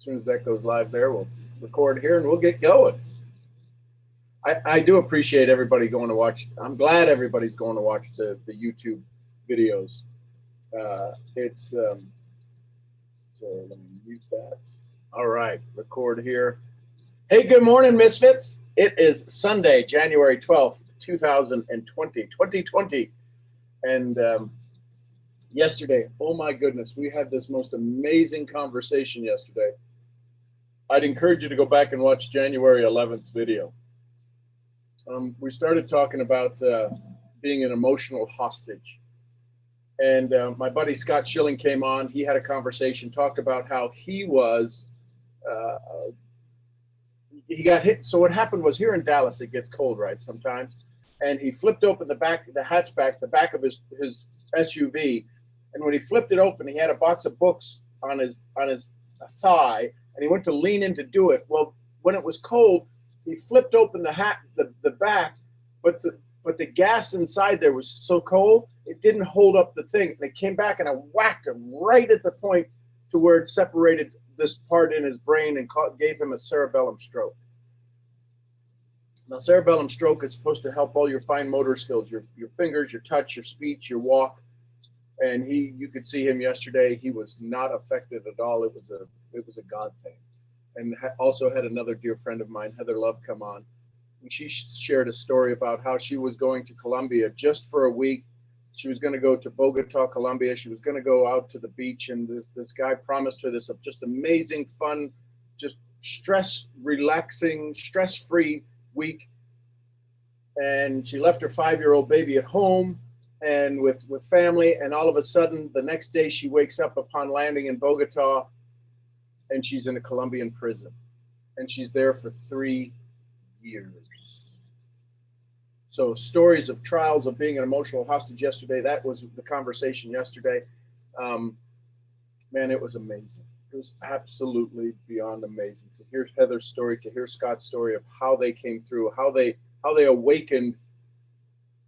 soon as that goes live there, we'll record here and we'll get going. I do appreciate everybody going to watch. I'm glad everybody's going to watch the YouTube videos. So let me mute that. All right, record here. Hey, good morning, Misfits. It is Sunday, January 12th, 2020. And yesterday, oh my goodness, we had this most amazing conversation yesterday. I'd encourage you to go back and watch January 11th's video. We started talking about being an emotional hostage. And my buddy Scott Schilling came on. He had a conversation, talked about how he was, he got hit. So what happened was, here in Dallas, it gets cold, right, sometimes. And he flipped open the hatchback, the back of his SUV. And when he flipped it open, he had a box of books on his thigh, and he went to lean in to do it. Well, when it was cold, he flipped open the back, but the gas inside there was so cold, it didn't hold up the thing. And it came back, and I whacked him right at the point to where it separated this part in his brain and gave him a cerebellum stroke. Now, cerebellum stroke is supposed to help all your fine motor skills, your fingers, your touch, your speech, your walk. And you could see him yesterday. He was not affected at all. It was a God thing. And also had another dear friend of mine, Heather Love, come on. And she shared a story about how she was going to Colombia just for a week. She was going to go to Bogota, Colombia. She was going to go out to the beach, and this guy promised her this just amazing, fun, just relaxing, stress-free week. And she left her 5-year-old baby at home and with family, and all of a sudden, the next day, she wakes up upon landing in Bogota, and she's in a Colombian prison. And she's there for 3 years. So stories of trials of being an emotional hostage yesterday, that was the conversation yesterday. Man, it was amazing. It was absolutely beyond amazing to hear Heather's story, to hear Scott's story of how they came through, how they awakened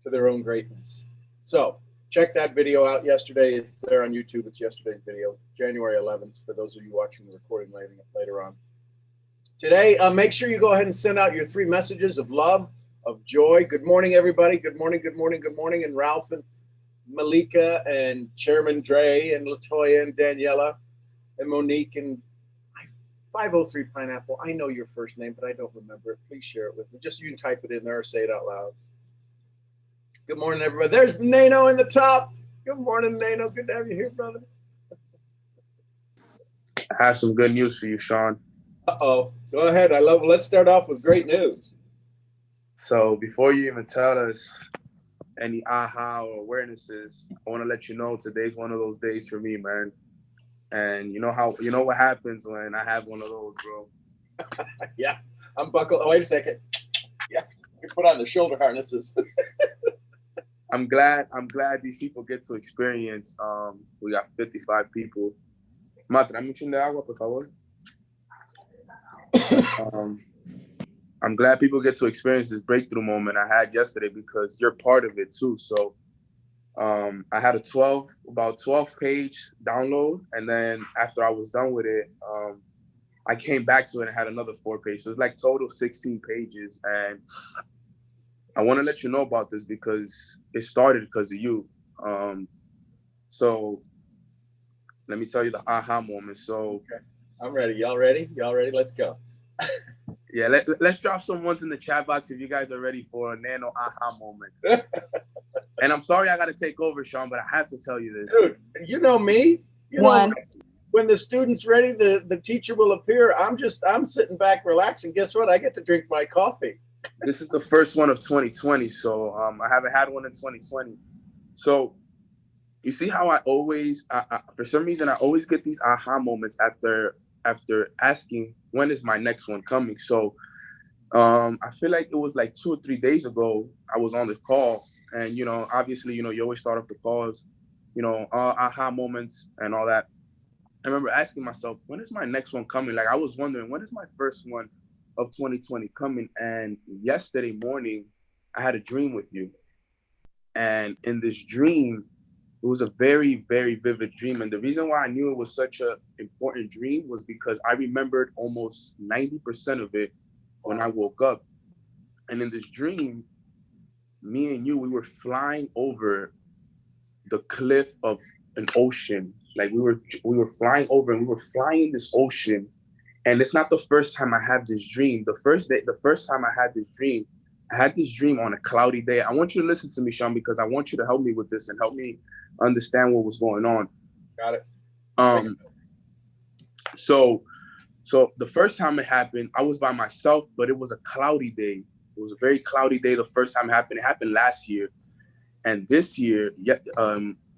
to their own greatness. So check that video out yesterday. It's there on YouTube. It's yesterday's video, January 11th, for those of you watching the recording later on. Today, make sure you go ahead and send out your 3 messages of love, of joy. Good morning, everybody. Good morning, good morning, good morning. And Ralph and Malika and Chairman Dre and Latoya and Daniela and Monique and 503 Pineapple. I know your first name, but I don't remember it. Please share it with me. Just you can type it in there or say it out loud. Good morning, everybody. There's Neno in the top. Good morning, Neno. Good to have you here, brother. I have some good news for you, Sean. Uh-oh. Go ahead. Let's start off with great news. So before you even tell us any aha or awarenesses, I want to let you know today's one of those days for me, man. And you know what happens when I have one of those, bro. Yeah. I'm buckled. Oh, wait a second. Yeah. You put on the shoulder harnesses. I'm glad these people get to experience. We got 55 people. Ma, tráeme un chin de agua, por favor. I'm glad people get to experience this breakthrough moment I had yesterday because you're part of it too. So I had about 12 page download. And then after I was done with it, I came back to it and had another 4 pages. So it's like total 16 pages. And I want to let you know about this because it started because of you. So let me tell you the aha moment. So okay. I'm ready. Y'all ready? Y'all ready? Let's go. Yeah, let's drop some ones in the chat box if you guys are ready for a Nano aha moment. And I'm sorry I got to take over, Sean, but I have to tell you this. Dude, you know me. When the student's ready, the teacher will appear. I'm sitting back relaxing. Guess what? I get to drink my coffee. This is the first one of 2020, so I haven't had one in 2020. So you see how I always, for some reason, I always get these aha moments after asking, when is my next one coming? So I feel like it was like 2 or 3 days ago, I was on this call and, obviously, you always start off the calls, aha moments and all that. I remember asking myself, when is my next one coming? Like I was wondering, when is my first one of 2020 coming? And yesterday morning, I had a dream with you. And in this dream, It was a very, very vivid dream. And the reason why I knew it was such an important dream was because I remembered almost 90% of it when I woke up. And in this dream, me and you, we were flying over the cliff of an ocean. Like we were flying over and we were flying this ocean. And it's not the first time I had this dream. The first time I had this dream on a cloudy day. I want you to listen to me, Sean, because I want you to help me with this and help me understand what was going on. Got it. Um, so the first time it happened, I was by myself, but it was a cloudy day. It was a very cloudy day the first time it happened. It happened last year. And this year,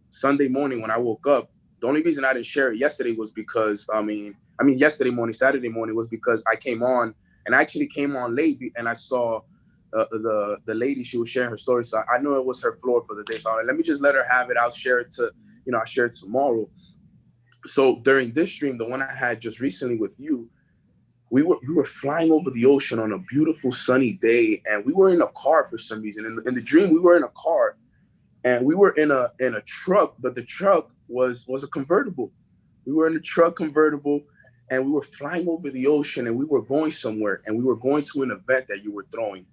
Sunday morning when I woke up, the only reason I didn't share it yesterday was because, yesterday morning, Saturday morning was because I came on, and I actually came on late, and I saw the lady, she was sharing her story. So I know it was her floor for the day. So I was like, let me just let her have it. I'll share it I'll share it tomorrow. So during this stream, the one I had just recently with you, we were flying over the ocean on a beautiful sunny day, and we were in a car for some reason. In the dream, we were in a car, and we were in a truck, but the truck was a convertible. We were in a truck convertible, and we were flying over the ocean, and we were going somewhere, and we were going to an event that you were throwing.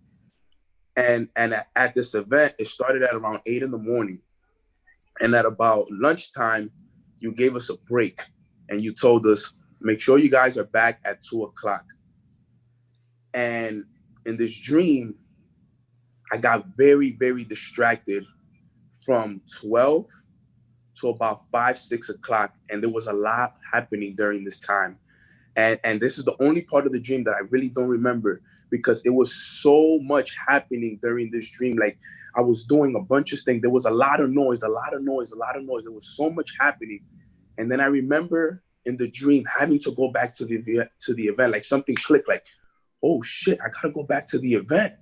And at this event, it started at around 8 in the morning. And at about lunchtime, you gave us a break, and you told us, make sure you guys are back at 2 o'clock. And in this dream, I got very, very distracted from 12 to about 5, 6 o'clock. And there was a lot happening during this time. And this is the only part of the dream that I really don't remember, because it was so much happening during this dream. Like, I was doing a bunch of things. There was a lot of noise. There was so much happening. And then I remember in the dream having to go back to the event. Like, something clicked, like, oh shit, I gotta go back to the event,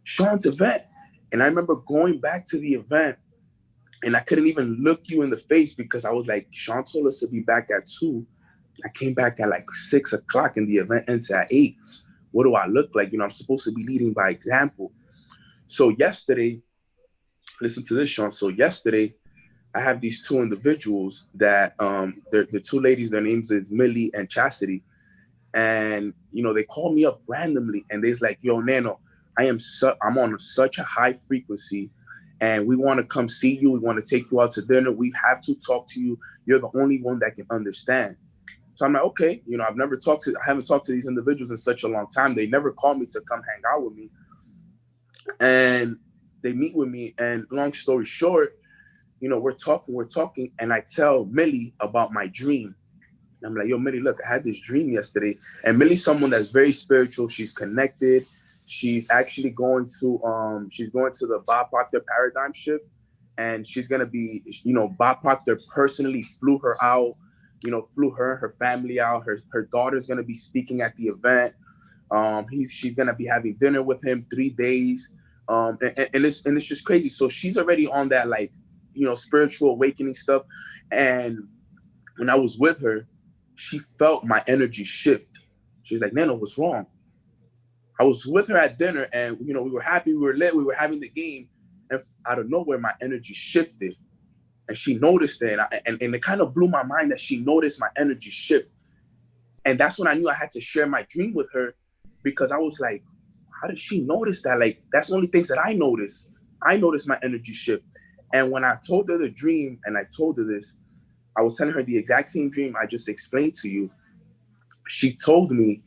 Sean's event. And I remember going back to the event, and I couldn't even look you in the face because I was like, Sean told us to be back at 2. I came back at like 6 o'clock, and the event ends at 8. What do I look like? I'm supposed to be leading by example. So yesterday, listen to this, Sean. So yesterday, I have these two individuals that the two ladies, their names is Millie and Chastity. And, they call me up randomly, and they's like, yo, Neno, I'm on such a high frequency, and we want to come see you. We want to take you out to dinner. We have to talk to you. You're the only one that can understand. So I'm like, okay, I haven't talked to these individuals in such a long time. They never called me to come hang out with me. And they meet with me, and long story short, we're talking, and I tell Millie about my dream. And I'm like, yo, Millie, look, I had this dream yesterday. And Millie's someone that's very spiritual. She's connected. She's actually going to the Bob Proctor paradigm shift. And she's going to be, Bob Proctor personally flew her out, flew her and her family out. Her daughter's going to be speaking at the event. She's going to be having dinner with him 3 days. And it's just crazy. So she's already on that, like, spiritual awakening stuff. And when I was with her, she felt my energy shift. She was like, Neno, what's wrong? I was with her at dinner, and, we were happy, we were lit, we were having the game. And out of nowhere, my energy shifted. And she noticed it. And it kind of blew my mind that she noticed my energy shift. And that's when I knew I had to share my dream with her, because I was like, how did she notice that? Like, that's the only things that I noticed. I noticed my energy shift. And when I told her the dream, and I told her this, I was telling her the exact same dream I just explained to you. She told me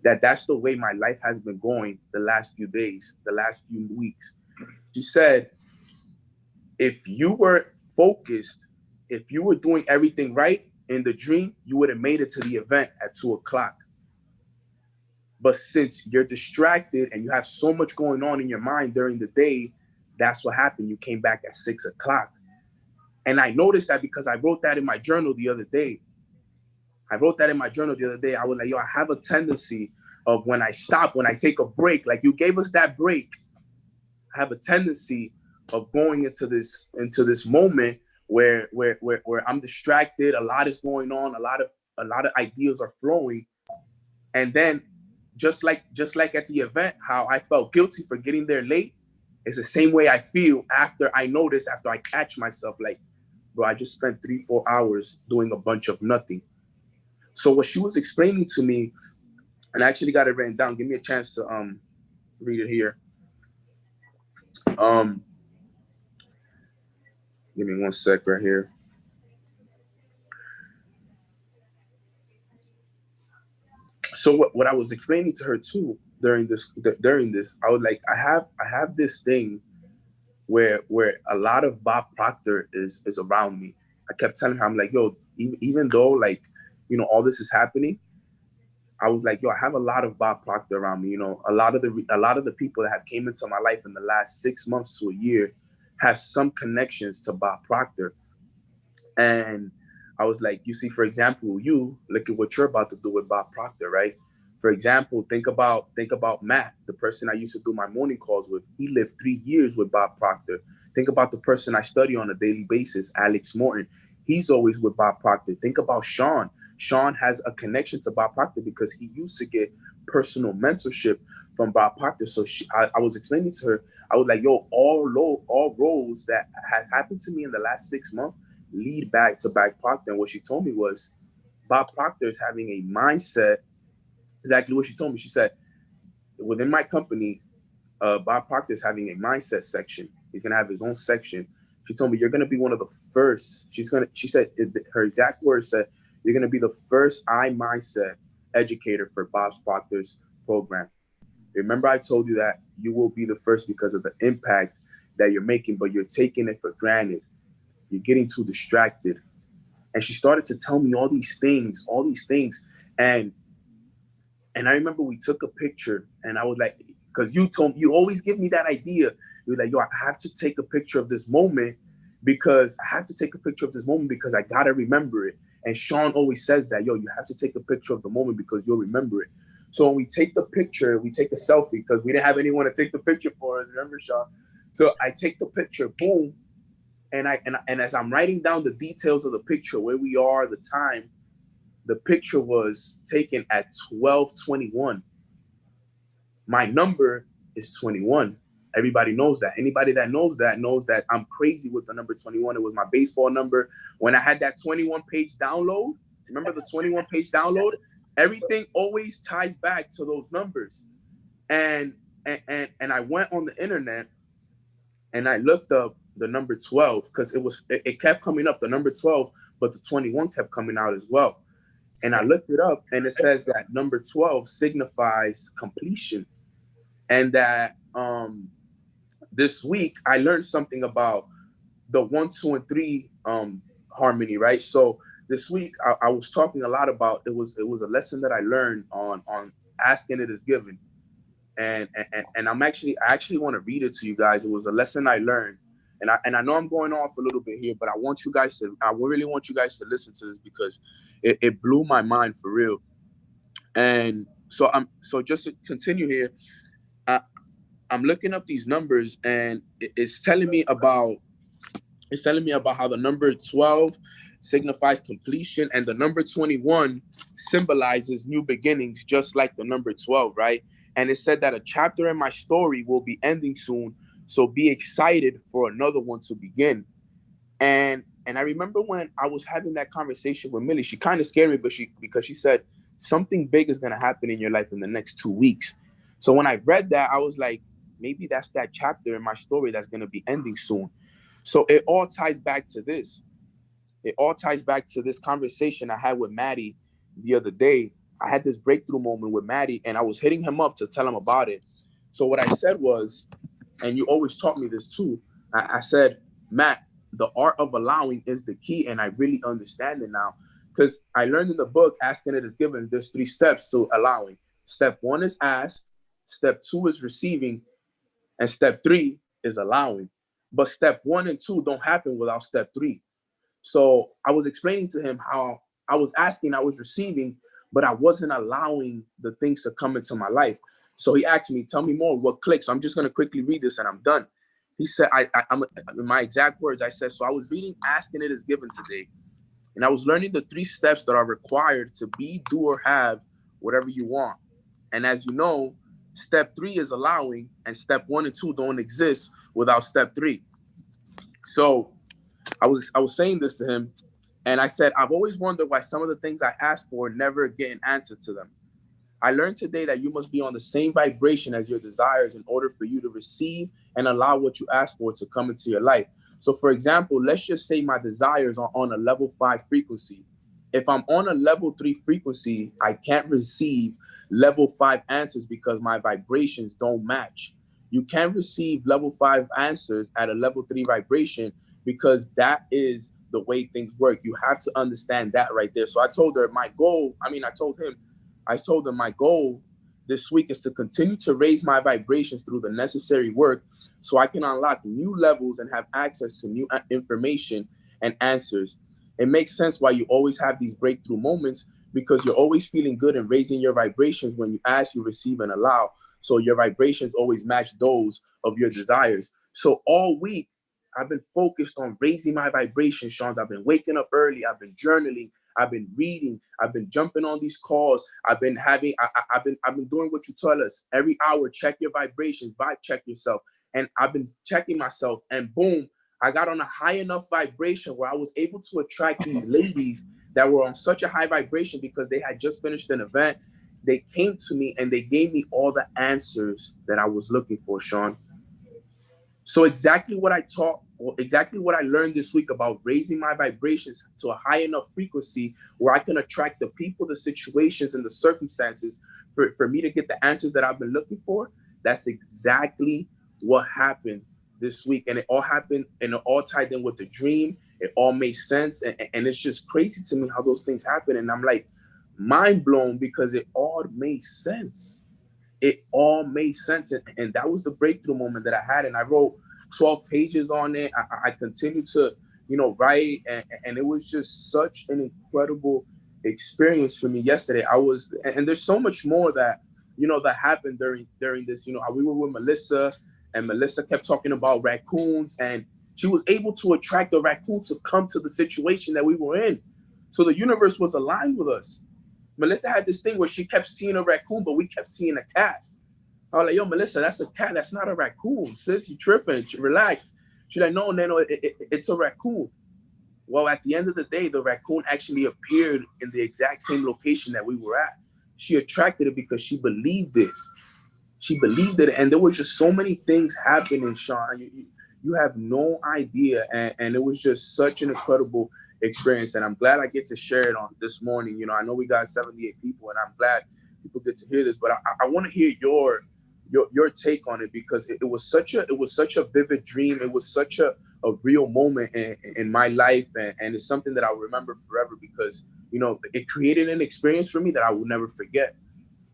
that that's the way my life has been going the last few days, the last few weeks. She said, if you were focused, if you were doing everything right in the dream, you would have made it to the event at 2 o'clock. But since you're distracted and you have so much going on in your mind during the day, that's what happened. You came back at 6 o'clock. And I noticed that because I wrote that in my journal the other day. I was like, yo, I have a tendency of when I stop, when I take a break, like you gave us that break, I have a tendency of going into this moment where I'm distracted. A lot is going on. A lot of ideas are flowing. And then just like at the event, how I felt guilty for getting there late, It's the same way I feel after I catch myself like, bro, I just spent 3-4 hours doing a bunch of nothing. So what she was explaining to me, and I actually got it written down. Give me a chance to read it here. Um, Give me one sec right here. So what I was explaining to her too during this, I was like, I have this thing where a lot of Bob Proctor is around me. I kept telling her, I'm like, yo, even though like, you know, all this is happening, I was like, yo, I have a lot of Bob Proctor around me. You know, a lot of the people that have came into my life in the last 6 months to a year has some connections to Bob Proctor. And I was like, you see, for example, you look at what you're about to do with Bob Proctor, right? For example, think about Matt, the person I used to do my morning calls with. He lived 3 years with Bob Proctor. Think about the person I study on a daily basis, Alex Morton. He's always with Bob Proctor. Think about Sean. Sean has a connection to Bob Proctor because he used to get personal mentorship from Bob Proctor. So I was explaining to her, I was like, yo, all roles that had happened to me in the last 6 months lead back to Bob Proctor. And what she told me was Bob Proctor is having a mindset. Exactly what she told me. She said, within my company, Bob Proctor is having a mindset section. He's going to have his own section. She told me, you're going to be one of the first. She said, her exact words said, you're going to be the first mindset educator for Bob Proctor's program. Remember, I told you that you will be the first because of the impact that you're making, but you're taking it for granted. You're getting too distracted. And she started to tell me all these things. And I remember we took a picture and I was like, because you always give me that idea. You're like, yo, I have to take a picture of this moment because I got to remember it. And Sean always says that, yo, you have to take a picture of the moment because you'll remember it. So when we take the picture, we take a selfie because we didn't have anyone to take the picture for us. Remember, Sean? So I take the picture, boom. And as I'm writing down the details of the picture, where we are, the time, the picture was taken at 12:21. My number is 21. Everybody knows that. Anybody that knows that I'm crazy with the number 21. It was my baseball number. When I had that 21-page download, remember the 21-page download? Everything always ties back to those numbers. And I went on the internet and I looked up the number 12 because it kept coming up, the number 12, but the 21 kept coming out as well. And I looked it up and it says that number 12 signifies completion. And that this week I learned something about the 1, 2, and 3 harmony, right? So this week I was talking a lot about it was a lesson that I learned on asking it is given. And I actually want to read it to you guys. It was a lesson I learned. And I know I'm going off a little bit here, but I really want you guys to listen to this because it blew my mind for real. And so just to continue here, I'm looking up these numbers and it's telling me about how the number 12 signifies completion and the number 21 symbolizes new beginnings, just like the number 12, right? And it said that a chapter in my story will be ending soon, so be excited for another one to begin. And I remember when I was having that conversation with Millie, she kind of scared me, because she said something big is going to happen in your life in the next 2 weeks. So when I read that, I was like, maybe that's that chapter in my story that's going to be ending soon. So it all ties back to this. It all ties back to this conversation I had with Maddie the other day. I had this breakthrough moment with Maddie and I was hitting him up to tell him about it. So what I said was, and you always taught me this too, I said, Matt, the art of allowing is the key. And I really understand it now because I learned in the book, Asking It Is Given, there's 3 steps to allowing. Step 1 is ask. Step 2 is receiving. And step 3 is allowing. But step 1 and 2 don't happen without step 3. So I was explaining to him how I was asking, I was receiving, but I wasn't allowing the things to come into my life. So he asked me, tell me more, what clicked? So I'm just going to quickly read this and I'm done. He said, I'm in my exact words, I said, so I was reading Asking It Is Given today. And I was learning the 3 steps that are required to be, do, or have whatever you want. And as you know, Step 3 is allowing, and step 1 and 2 don't exist without step 3. So I was saying this to him, and I said, I've always wondered why some of the things I asked for never get an answer to them. I learned today that you must be on the same vibration as your desires in order for you to receive and allow what you ask for to come into your life. So for example, let's just say my desires are on a level 5 frequency. If I'm on a level 3 frequency, I can't receive level 5 answers because my vibrations don't match. You can't receive level 5 answers at a level 3 vibration because that is the way things work. You have to understand that right there. So I told her my goal, I told him my goal this week is to continue to raise my vibrations through the necessary work so I can unlock new levels and have access to new information and answers. It makes sense why you always have these breakthrough moments because you're always feeling good and raising your vibrations when you ask, you receive, and allow. So your vibrations always match those of your desires. So all week, I've been focused on raising my vibrations, Sean. I've been waking up early. I've been journaling. I've been reading. I've been jumping on these calls. I've been doing what you tell us every hour. Check your vibrations, vibe check yourself. And I've been checking myself, and boom, I got on a high enough vibration where I was able to attract these ladies that were on such a high vibration because they had just finished an event. They came to me and they gave me all the answers that I was looking for, Sean. So exactly what I learned this week about raising my vibrations to a high enough frequency where I can attract the people, the situations, and the circumstances for me to get the answers that I've been looking for. That's exactly what happened this week. And it all happened and it all tied in with the dream. It all made sense. And it's just crazy to me how those things happen. And I'm like mind blown because it all made sense. It all made sense. And that was the breakthrough moment that I had. And I wrote 12 pages on it. I continued to, write. And it was just such an incredible experience for me yesterday. And there's so much more that, that happened during this. We were with Melissa, and Melissa kept talking about raccoons, and she was able to attract the raccoon to come to the situation that we were in. So the universe was aligned with us. Melissa had this thing where she kept seeing a raccoon, but we kept seeing a cat. I was like, yo, Melissa, that's a cat. That's not a raccoon. Sis, you tripping. Relax. She's like, no, Neno, it's a raccoon. Well, at the end of the day, the raccoon actually appeared in the exact same location that we were at. She attracted it because she believed it. She believed it. And there was just so many things happening, Sean. You have no idea. And it was just such an incredible experience. And I'm glad I get to share it on this morning. I know we got 78 people, and I'm glad people get to hear this. But I want to hear your take on it because it was such a vivid dream. It was such a real moment in my life. And it's something that I'll remember forever because, it created an experience for me that I will never forget.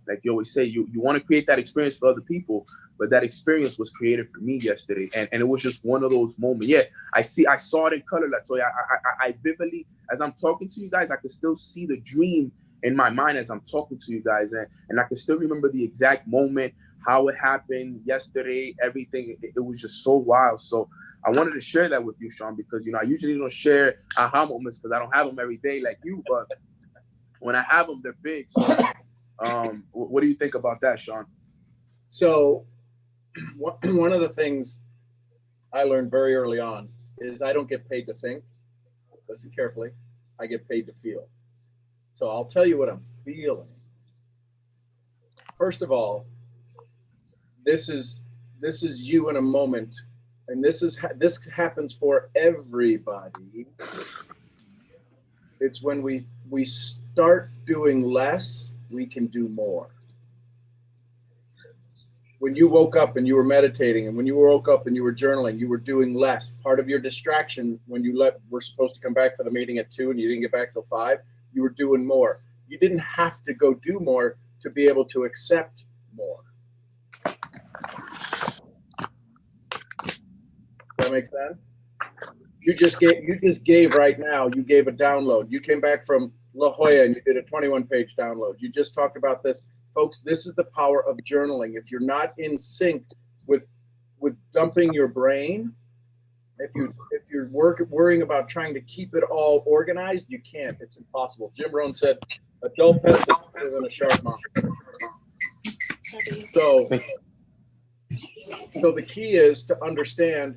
Like you always say, you want to create that experience for other people, but that experience was created for me yesterday. And it was just one of those moments. Yeah, I saw it in color, Latoya. I vividly, as I'm talking to you guys, I can still see the dream in my mind as I'm talking to you guys. And I can still remember the exact moment, how it happened yesterday, everything. It was just so wild. So I wanted to share that with you, Sean, because, I usually don't share aha moments because I don't have them every day like you, but when I have them, they're big. So what do you think about that, Sean? So one of the things I learned very early on is I don't get paid to think. Listen carefully. I get paid to feel. So I'll tell you what I'm feeling. First of all, this is you in a moment, and this happens for everybody. It's when we start doing less, we can do more. When you woke up and you were meditating, and when you woke up and you were journaling, you were doing less. Part of your distraction when you were supposed to come back for the meeting at 2 and you didn't get back till 5, you were doing more. You didn't have to go do more to be able to accept more. Does that make sense? You just gave right now, you gave a download. You came back from La Jolla and you did a 21-page download. You just talked about this. Folks, this is the power of journaling. If you're not in sync with dumping your brain, if you're worrying about trying to keep it all organized, you can't. It's impossible. Jim Rohn said, a dull pencil is better than a sharp mind. So the key is to understand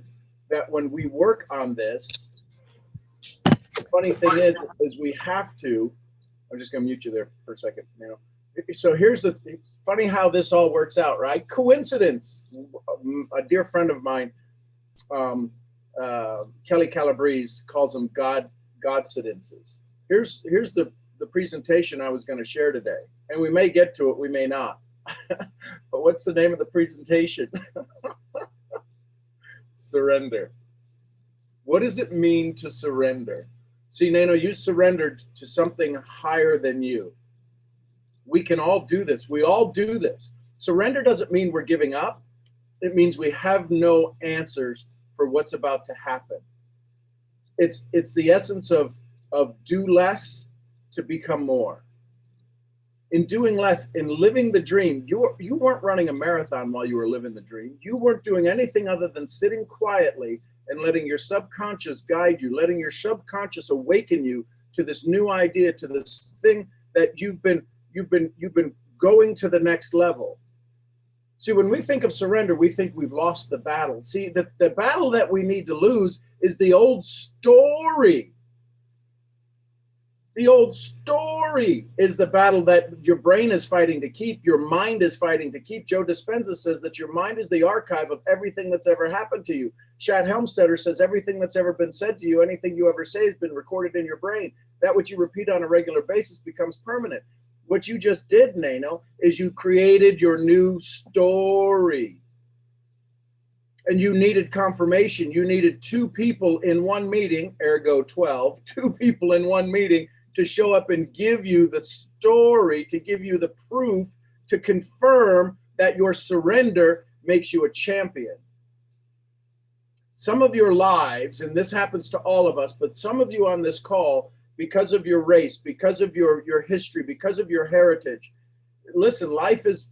that when we work on this, the funny thing is we have to, I'm just going to mute you there for a second, Neno. So here's the funny how this all works out, right? Coincidence. A dear friend of mine, Kelly Calabrese, calls them Godcidences. Here's the presentation I was going to share today, and we may get to it, we may not. But what's the name of the presentation? Surrender. What does it mean to surrender? See, Neno, you surrendered to something higher than you. We can all do this. We all do this. Surrender doesn't mean we're giving up. It means we have no answers for what's about to happen. It's the essence of do less to become more. In doing less, in living the dream, you weren't running a marathon while you were living the dream. You weren't doing anything other than sitting quietly and letting your subconscious guide you, letting your subconscious awaken you to this new idea, to this thing that you've been going to the next level. See, when we think of surrender, we think we've lost the battle. See, the battle that we need to lose is the old story. The old story is the battle that your brain is fighting to keep, your mind is fighting to keep. Joe Dispenza says that your mind is the archive of everything that's ever happened to you. Shad Helmstetter says everything that's ever been said to you, anything you ever say has been recorded in your brain. That which you repeat on a regular basis becomes permanent. What you just did, Neno, is you created your new story. And you needed confirmation. You needed 2 people in one meeting, ergo 12, 2 people in one meeting to show up and give you the story, to give you the proof, to confirm that your surrender makes you a champion. Some of your lives, and this happens to all of us, but some of you on this call, because of your race, because of your history, because of your heritage, listen, life is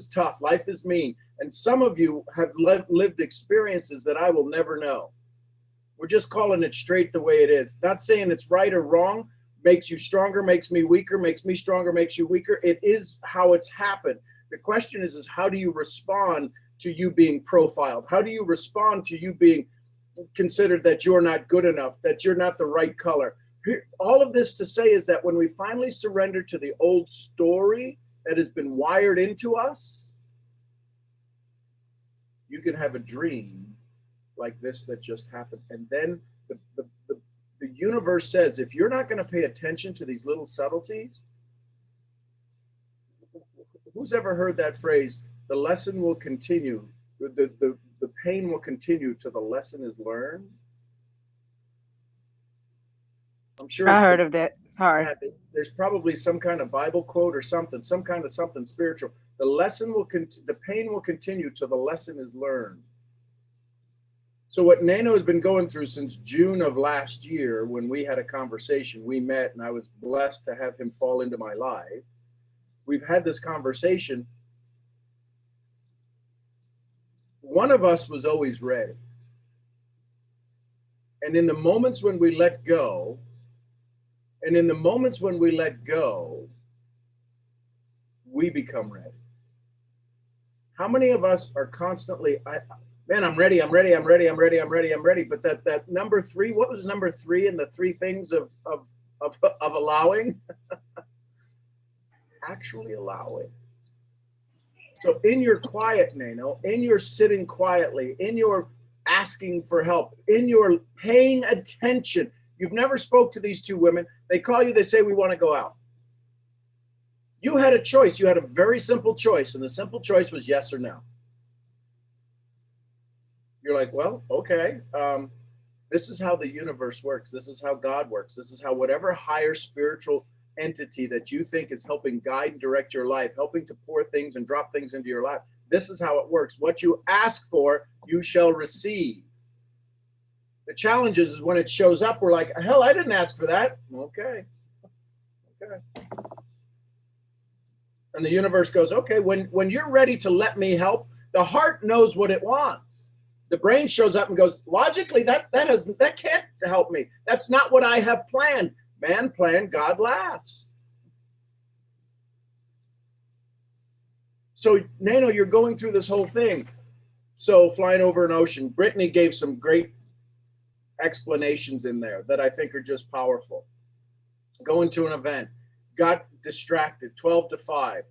tough, life is mean, and some of you have lived experiences that I will never know. We're just calling it straight the way it is. Not saying it's right or wrong, makes you stronger, makes me weaker, makes me stronger, makes you weaker. It is how it's happened. The question is how do you respond to you being profiled? How do you respond to you being considered that you're not good enough, that you're not the right color? All of this to say is that when we finally surrender to the old story that has been wired into us, you can have a dream like this that just happened. And then the universe says, if you're not going to pay attention to these little subtleties, who's ever heard that phrase, the lesson will continue, the pain will continue till the lesson is learned? I'm sure I heard of that. Sorry. There's probably some kind of Bible quote or something, some kind of something spiritual. The lesson will the pain will continue till the lesson is learned. So what Neno has been going through since June of last year, when we had a conversation, we met, and I was blessed to have him fall into my life. We've had this conversation. One of us was always ready. And in the moments when we let go, we become ready. How many of us are constantly, man, I'm ready. But that number 3, what was number 3 in the 3 things of allowing? Actually allowing. So in your quiet, Neno, in your sitting quietly, in your asking for help, in your paying attention, you've never spoke to these 2 women. They call you, they say, we want to go out. You had a choice. You had a very simple choice, and the simple choice was yes or no. You're like, well, okay. This is how the universe works. This is how God works. This is how whatever higher spiritual entity that you think is helping guide and direct your life, helping to pour things and drop things into your life, this is how it works. What you ask for, you shall receive. The challenge is when it shows up, we're like, hell, I didn't ask for that. Okay. And the universe goes, okay, when you're ready to let me help, the heart knows what it wants. The brain shows up and goes, logically, that can't help me. That's not what I have planned. Man planned, God laughs. So Nano, you're going through this whole thing. So flying over an ocean, Brittany gave some great explanations in there that I think are just powerful. Going to an event, got distracted, 12 to 5.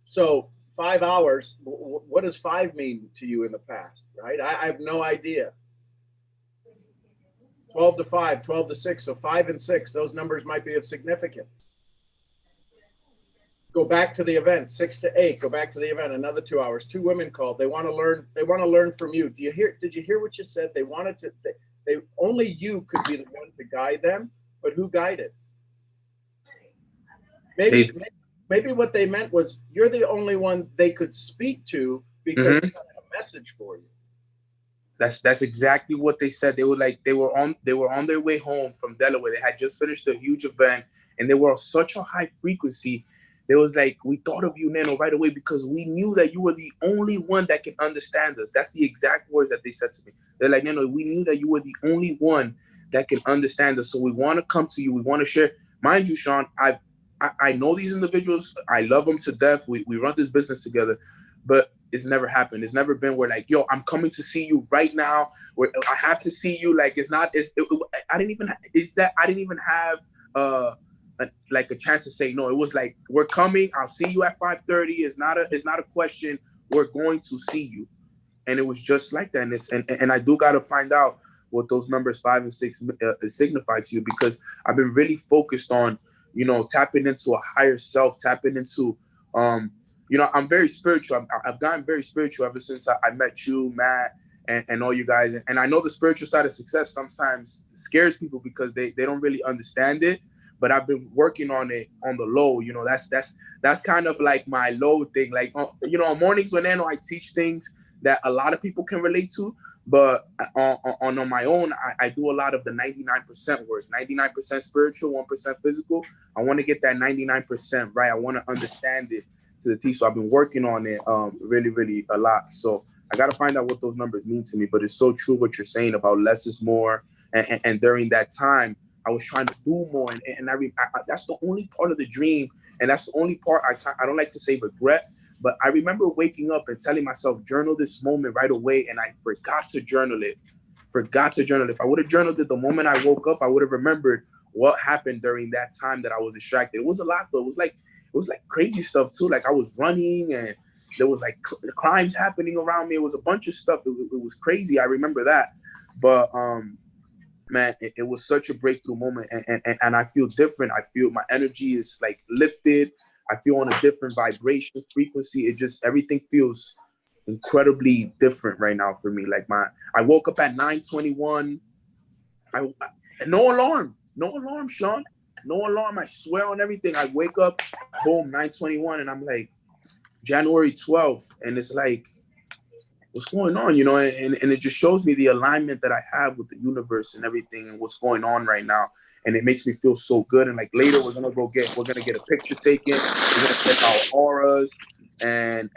So 5 hours, what does 5 mean to you in the past, right? I have no idea. 12 to 5, 12 to 6. So 5 and 6, those numbers might be of significance. Go back to the event, 6 to 8, go back to the event, another 2 hours. 2 women called. They want to learn from you. Did you hear what you said? They wanted to, they only you could be the one to guide them, but who guided? Maybe what they meant was you're the only one they could speak to because they had a message for you. That's exactly what they said. They were on their way home from Delaware. They had just finished a huge event and they were on such a high frequency. They was like, we thought of you, Neno, right away because we knew that you were the only one that can understand us. That's the exact words that they said to me. They're like, Neno, we knew that you were the only one that can understand us. So we want to come to you. We want to share. Mind you, Sean, I know these individuals. I love them to death. We run this business together, but it's never happened. It's never been where like, yo, I'm coming to see you right now. Where I have to see you. Like I didn't even have like a chance to say no. It was like, we're coming. I'll see you at 5:30. It's not a question. We're going to see you, and it was just like that. And I do got to find out what those numbers 5 and 6 signify to you because I've been really focused on tapping into a higher self, tapping into I'm very spiritual. I've gotten very spiritual ever since I met you, Matt, and all you guys. And I know the spiritual side of success sometimes scares people because they don't really understand it. But I've been working on it on the low. That's kind of like my low thing. Like, on mornings when I teach things that a lot of people can relate to. But on my own, I do a lot of the 99% work, 99% spiritual, 1% physical. I want to get that 99% right. I want to understand it to the T. So I've been working on it really, really a lot. So I got to find out what those numbers mean to me. But it's so true what you're saying about less is more. And during that time, I was trying to do more. And I that's the only part of the dream. And that's the only part I don't like to say regret. But I remember waking up and telling myself, journal this moment right away. And I forgot to journal it. If I would have journaled it the moment I woke up, I would have remembered what happened during that time that I was distracted. It was a lot, though. It was like crazy stuff, too. Like I was running and there was like crimes happening around me. It was a bunch of stuff. It was crazy. I remember that. But, man, it was such a breakthrough moment. And I feel different. I feel my energy is like lifted. I feel on a different vibration frequency. Everything feels incredibly different right now for me. Like I woke up at 9:21. No alarm, Sean. No alarm. I swear on everything. I wake up, boom, 9:21, and I'm like, January 12th, and it's like, what's going on, and it just shows me the alignment that I have with the universe and everything and what's going on right now. And it makes me feel so good. And like later we're gonna get a picture taken. We're gonna get our auras and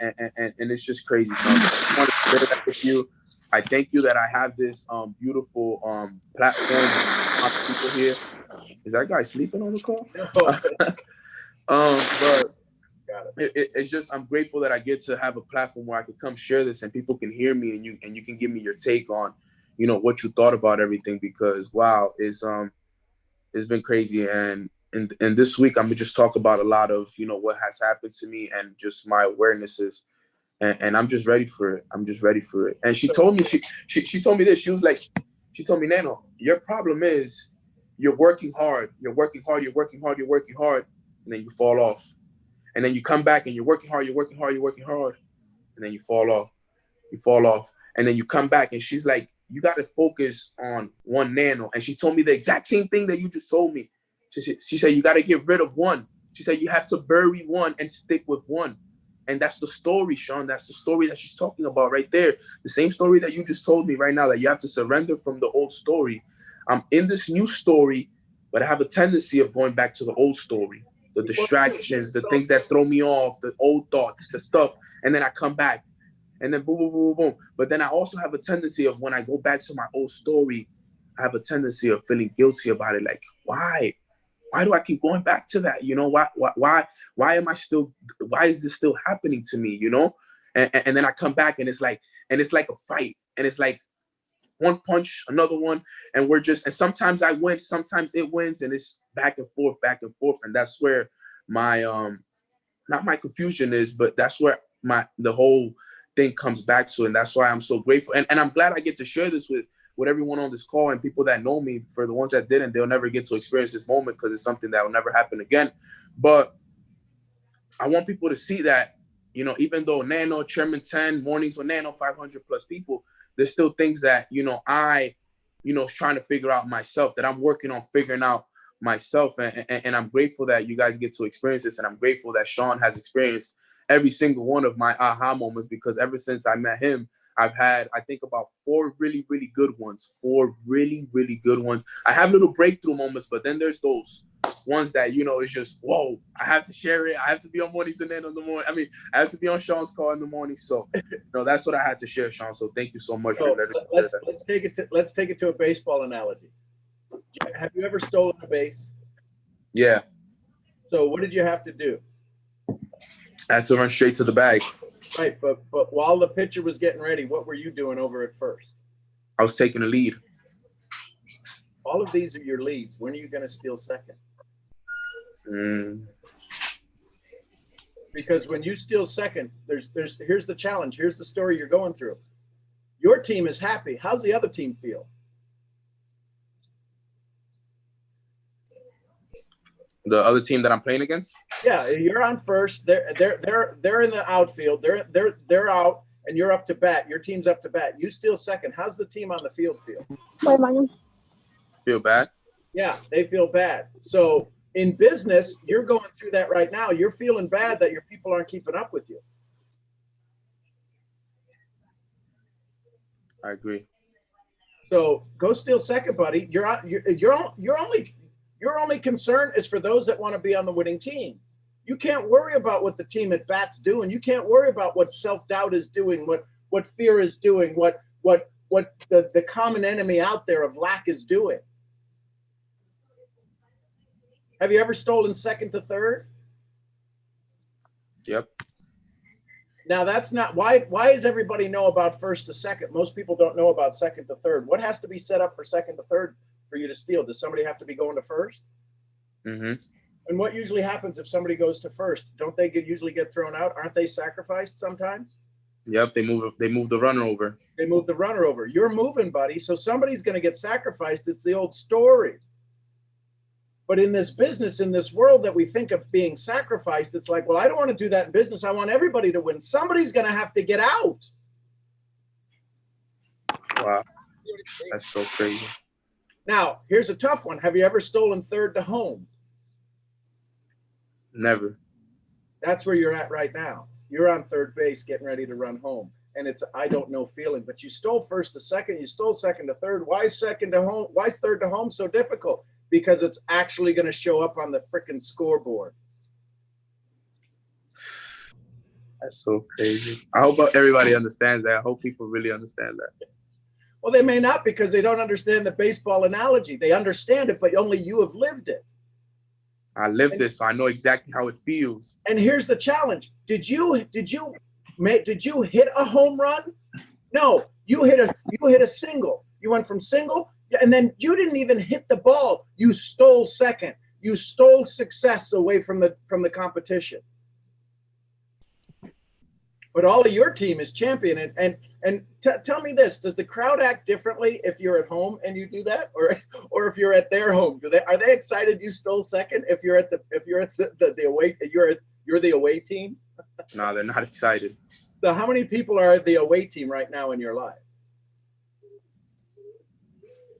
it's just crazy. So I want to share that with you. I thank you that I have this beautiful platform. People here. Is that guy sleeping on the call? But it's just, I'm grateful that I get to have a platform where I could come share this and people can hear me and you can give me your take on, what you thought about everything, because wow, it's been crazy. And this week, I'm gonna just talk about a lot of, what has happened to me and just my awarenesses. And I'm just ready for it. And she told me, she told me this, she told me, Neno, your problem is you're working hard, and then you fall off. And then you come back and you're working hard, and then you fall off. And then you come back and she's like, you got to focus on one Nano. And she told me the exact same thing that you just told me. She said, you got to get rid of one. She said, you have to bury one and stick with one. And that's the story, Sean. That's the story that she's talking about right there. The same story that you just told me right now, that you have to surrender from the old story. I'm in this new story, but I have a tendency of going back to the old story. The distractions, the things that throw me off, the old thoughts, the stuff. And then I come back and then boom, boom, boom, boom. But then I also have a tendency of, when I go back to my old story, I have a tendency of feeling guilty about it. Like, why why do I keep going back to that? You know, why am I still, why is this still happening to me? You know, and then I come back and it's like a fight, and it's like one punch, another one, and and sometimes I win, sometimes it wins, and it's back and forth, and that's where my not my confusion is, but that's where the whole thing comes back to, and that's why I'm so grateful, and I'm glad I get to share this with everyone on this call and people that know me. For the ones that didn't, they'll never get to experience this moment because it's something that will never happen again. But I want people to see that, you know, even though Neno, Chairman 10, Mornings with Neno, 500 plus people, there's still things that, you know, trying to figure out myself, that I'm working on figuring out myself. And I'm grateful that you guys get to experience this. And I'm grateful that Sean has experienced every single one of my aha moments, because ever since I met him, I've had, I think, about 4 really, really good ones. 4 really, really good ones. I have little breakthrough moments, but then there's those ones that, you know, it's just, whoa, I have to share it. I have to be on Mornings and then in the morning. I mean, I have to be on Sean's call in the morning. So, no, that's what I had to share, Sean. So thank you so much for letting me share that. Let's take it to a baseball analogy. Have you ever stolen a base? Yeah. So what did you have to do? I had to run straight to the bag. Right, but while the pitcher was getting ready, what were you doing over at first? I was taking the lead. All of these are your leads. When are you going to steal second? Because when you steal second, here's the challenge. Here's the story you're going through. Your team is happy. How's the other team feel? The other team that I'm playing against? Yeah, you're on first. They're in the outfield. They're out, and you're up to bat. Your team's up to bat. You steal second. How's the team on the field feel? Feel bad? Yeah, they feel bad. So in business, you're going through that right now. You're feeling bad that your people aren't keeping up with you. I agree. So go steal second, buddy. Your only concern is for those that want to be on the winning team. You can't worry about what the team at bat's doing. You can't worry about what self-doubt is doing, what fear is doing, what the common enemy out there of lack is doing. Have you ever stolen second to third? Yep. Now that's not why does everybody know about first to second? Most people don't know about second to third. What has to be set up for second to third for you to steal? Does somebody have to be going to first? Mm-hmm. And what usually happens if somebody goes to first? Don't they usually get thrown out? Aren't they sacrificed sometimes? Yep, they move the runner over. They move the runner over. You're moving, buddy. So somebody's going to get sacrificed. It's the old story. But in this business, in this world that we think of being sacrificed, it's like, well, I don't want to do that in business. I want everybody to win. Somebody's going to have to get out. Wow. That's so crazy. Now, here's a tough one. Have you ever stolen third to home? Never. That's where you're at right now. You're on third base getting ready to run home. And it's I don't know feeling. But you stole first to second. You stole second to third. Why is second to home? Why is third to home so difficult? Because it's actually going to show up on the freaking scoreboard. That's so crazy. I hope everybody understands that. I hope people really understand that. Well, they may not, because they don't understand the baseball analogy. They understand it, but only you have lived it. I lived this, so I know exactly how it feels. And here's the challenge. Did you hit a home run? No, you hit a single. You went from single, and then you didn't even hit the ball. You stole second. You stole success away from the competition. But all of your team is champion. And tell me this: does the crowd act differently if you're at home and you do that, or if you're at their home? Are they excited you stole second? If you're at the away, you're the away team. No, they're not excited. So how many people are the away team right now in your life?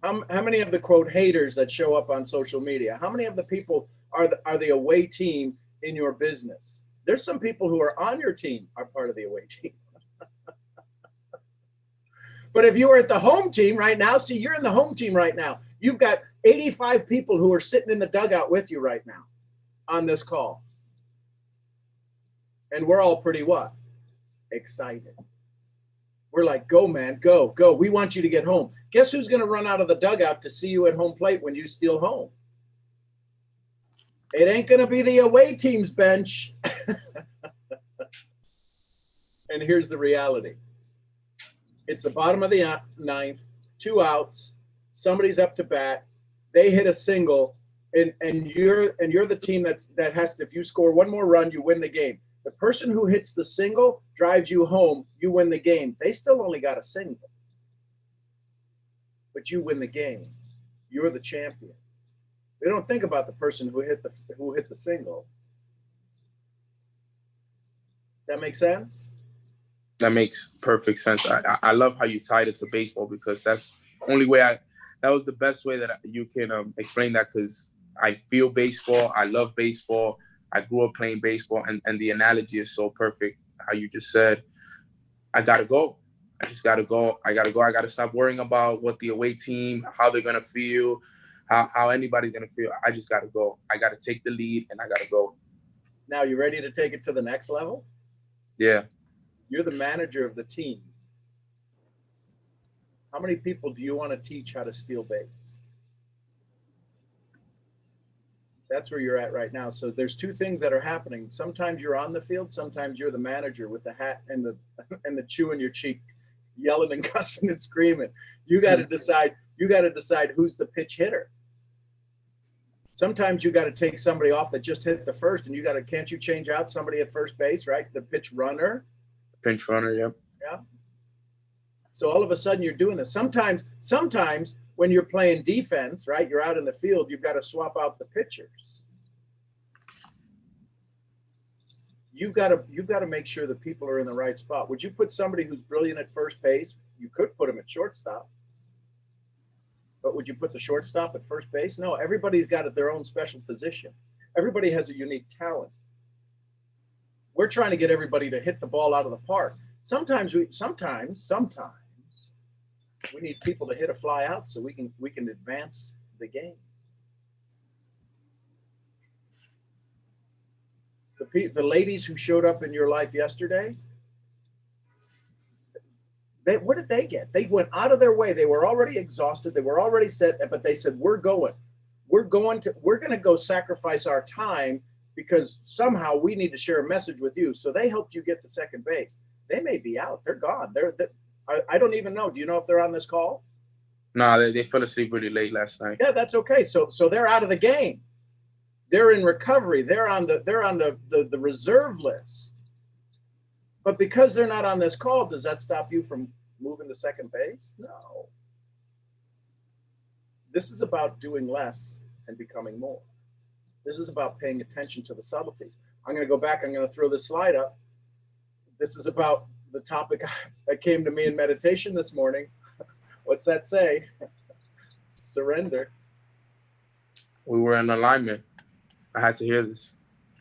How many of the quote haters that show up on social media? How many of the people are the away team in your business? There's some people who are on your team are part of the away team. But if you were at the home team right now, see, you're in the home team right now. You've got 85 people who are sitting in the dugout with you right now on this call. And we're all pretty what? Excited. We're like, go, man, go, go. We want you to get home. Guess who's going to run out of the dugout to see you at home plate when you steal home? It ain't going to be the away team's bench. And here's the reality. It's the bottom of the ninth, 2 outs. Somebody's up to bat. They hit a single, and you're the team that has to, if you score one more run, you win the game. The person who hits the single drives you home, you win the game. They still only got a single. But you win the game. You're the champion. They don't think about the person who hit the single. Does that make sense? That makes perfect sense. I love how you tied it to baseball, because that's the only way that was the best way that you can explain that, because I feel baseball. I love baseball. I grew up playing baseball, and the analogy is so perfect. How you just said, I got to go. I just got to go. I got to go. I got to stop worrying about what the away team, how they're going to feel, how anybody's going to feel. I just got to go. I got to take the lead, and I got to go. Now, you ready to take it to the next level? Yeah. You're the manager of the team. How many people do you want to teach how to steal base? That's where you're at right now. So there's 2 things that are happening. Sometimes you're on the field. Sometimes you're the manager with the hat and the chew in your cheek, yelling and cussing and screaming. You got to decide. You got to decide who's the pitch hitter. Sometimes you got to take somebody off that just hit the first, and can't you change out somebody at first base, right? The pitch runner. Pinch runner, yeah. Yeah. So all of a sudden you're doing this. Sometimes when you're playing defense, right, you're out in the field, you've got to swap out the pitchers. You've got to make sure that people are in the right spot. Would you put somebody who's brilliant at first base? You could put him at shortstop. But would you put the shortstop at first base? No, everybody's got their own special position. Everybody has a unique talent. We're trying to get everybody to hit the ball out of the park. Sometimes we need people to hit a fly out so we can advance the game. The ladies who showed up in your life yesterday, what did they get? They went out of their way. They were already exhausted. They were already set, but they said, we're going to go sacrifice our time, because somehow we need to share a message with you. So they helped you get to second base. They may be out. They're gone. I don't even know. Do you know if they're on this call? No, they fell asleep really late last night. Yeah, that's okay. So they're out of the game. They're in recovery. They're on the reserve list. But because they're not on this call, does that stop you from moving to second base? No. This is about doing less and becoming more. This is about paying attention to the subtleties. I'm going to go back. I'm going to throw this slide up. This is about the topic that came to me in meditation this morning. What's that say? Surrender. We were in alignment. I had to hear this.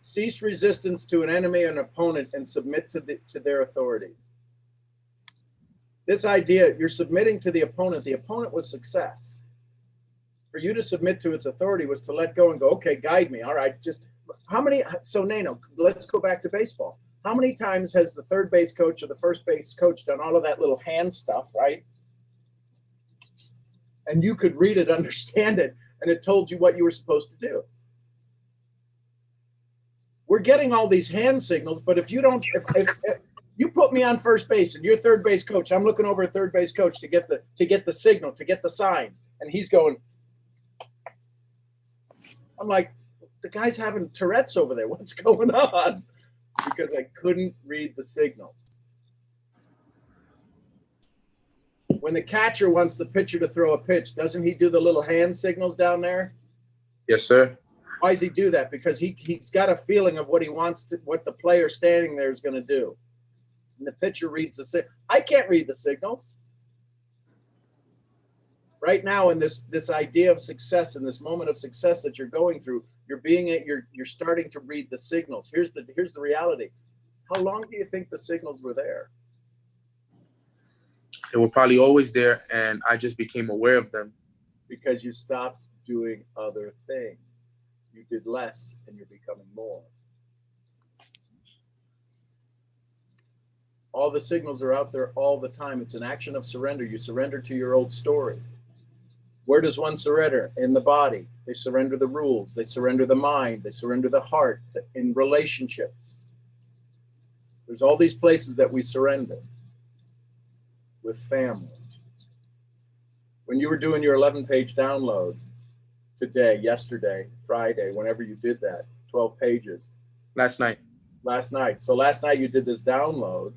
Cease resistance to an enemy or an opponent and submit to their authorities. This idea, you're submitting to the opponent. The opponent was success. For you to submit to its authority was to let go and go, okay, guide me. All right, so Neno, let's go back to baseball. How many times has the third base coach or the first base coach done all of that little hand stuff, right? And you could read it, understand it, and it told you what you were supposed to do. We're getting all these hand signals, but if you you put me on first base and you're third base coach, I'm looking over at third base coach to get the signal, to get the signs, and he's going, I'm like, the guy's having Tourette's over there. What's going on? Because I couldn't read the signals. When the catcher wants the pitcher to throw a pitch, doesn't he do the little hand signals down there? Yes, sir. Why does he do that? Because he's got a feeling of what he wants to, what the player standing there is going to do. And the pitcher reads the signal. I can't read the signals. Right now, in this idea of success, in this moment of success that you're going through, you're starting to read the signals. Here's the reality. How long do you think the signals were there? They were probably always there, and I just became aware of them. Because you stopped doing other things. You did less, and you're becoming more. All the signals are out there all the time. It's an action of surrender. You surrender to your old story. Where does one surrender? In the body. They surrender the rules. They surrender the mind. They surrender the heart. In relationships. There's all these places that we surrender. With family. When you were doing your 11-page download today, yesterday, Friday, whenever you did that, 12 pages. Last night. So last night you did this download.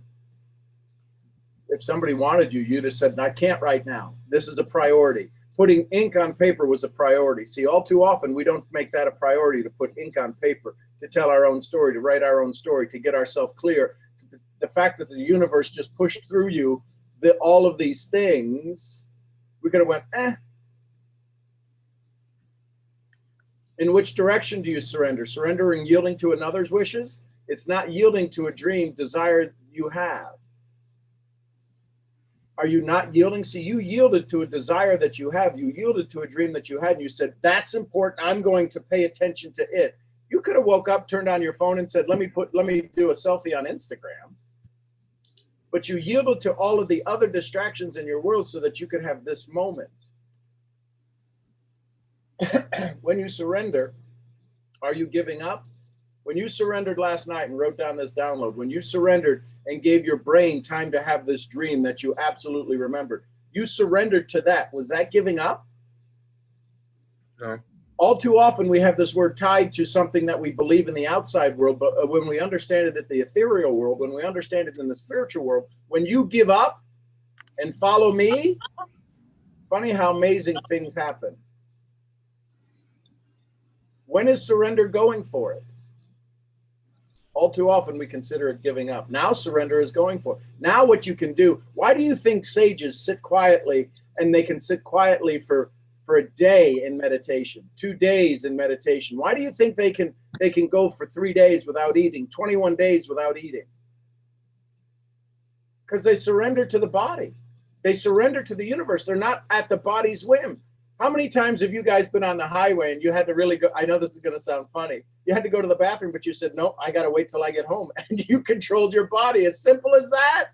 If somebody wanted you, you'd have said, I can't right now. This is a priority. Putting ink on paper was a priority. See, all too often we don't make that a priority, to put ink on paper, to tell our own story, to write our own story, to get ourselves clear. The fact that the universe just pushed through you all of these things, we could have went, In which direction do you surrender? Surrendering, yielding to another's wishes? It's not yielding to a dream, desire you have. Are you not yielding? See, you yielded to a desire that you have. You yielded to a dream that you had, and you said, that's important. I'm going to pay attention to it. You could have woke up, turned on your phone, and said, let me do a selfie on Instagram. But you yielded to all of the other distractions in your world so that you could have this moment. When you surrender, are you giving up? When you surrendered last night and wrote down this download, when you surrendered and gave your brain time to have this dream that you absolutely remembered, you surrendered to that. Was that giving up? No. All too often we have this word tied to something that we believe in the outside world, but when we understand it at the ethereal world, when we understand it in the spiritual world, when you give up and follow me, funny how amazing things happen. When is surrender going for it? All too often we consider it giving up. Now surrender is going for it. Now what you can do, why do you think sages sit quietly, and they can sit quietly for a day in meditation, 2 days in meditation? Why do you think they can go for 3 days without eating, 21 days without eating? Because they surrender to the body. They surrender to the universe. They're not at the body's whim. How many times have you guys been on the highway and you had to really go? I know this is going to sound funny. You had to go to the bathroom, but you said, no, I got to wait till I get home. And you controlled your body. As simple as that.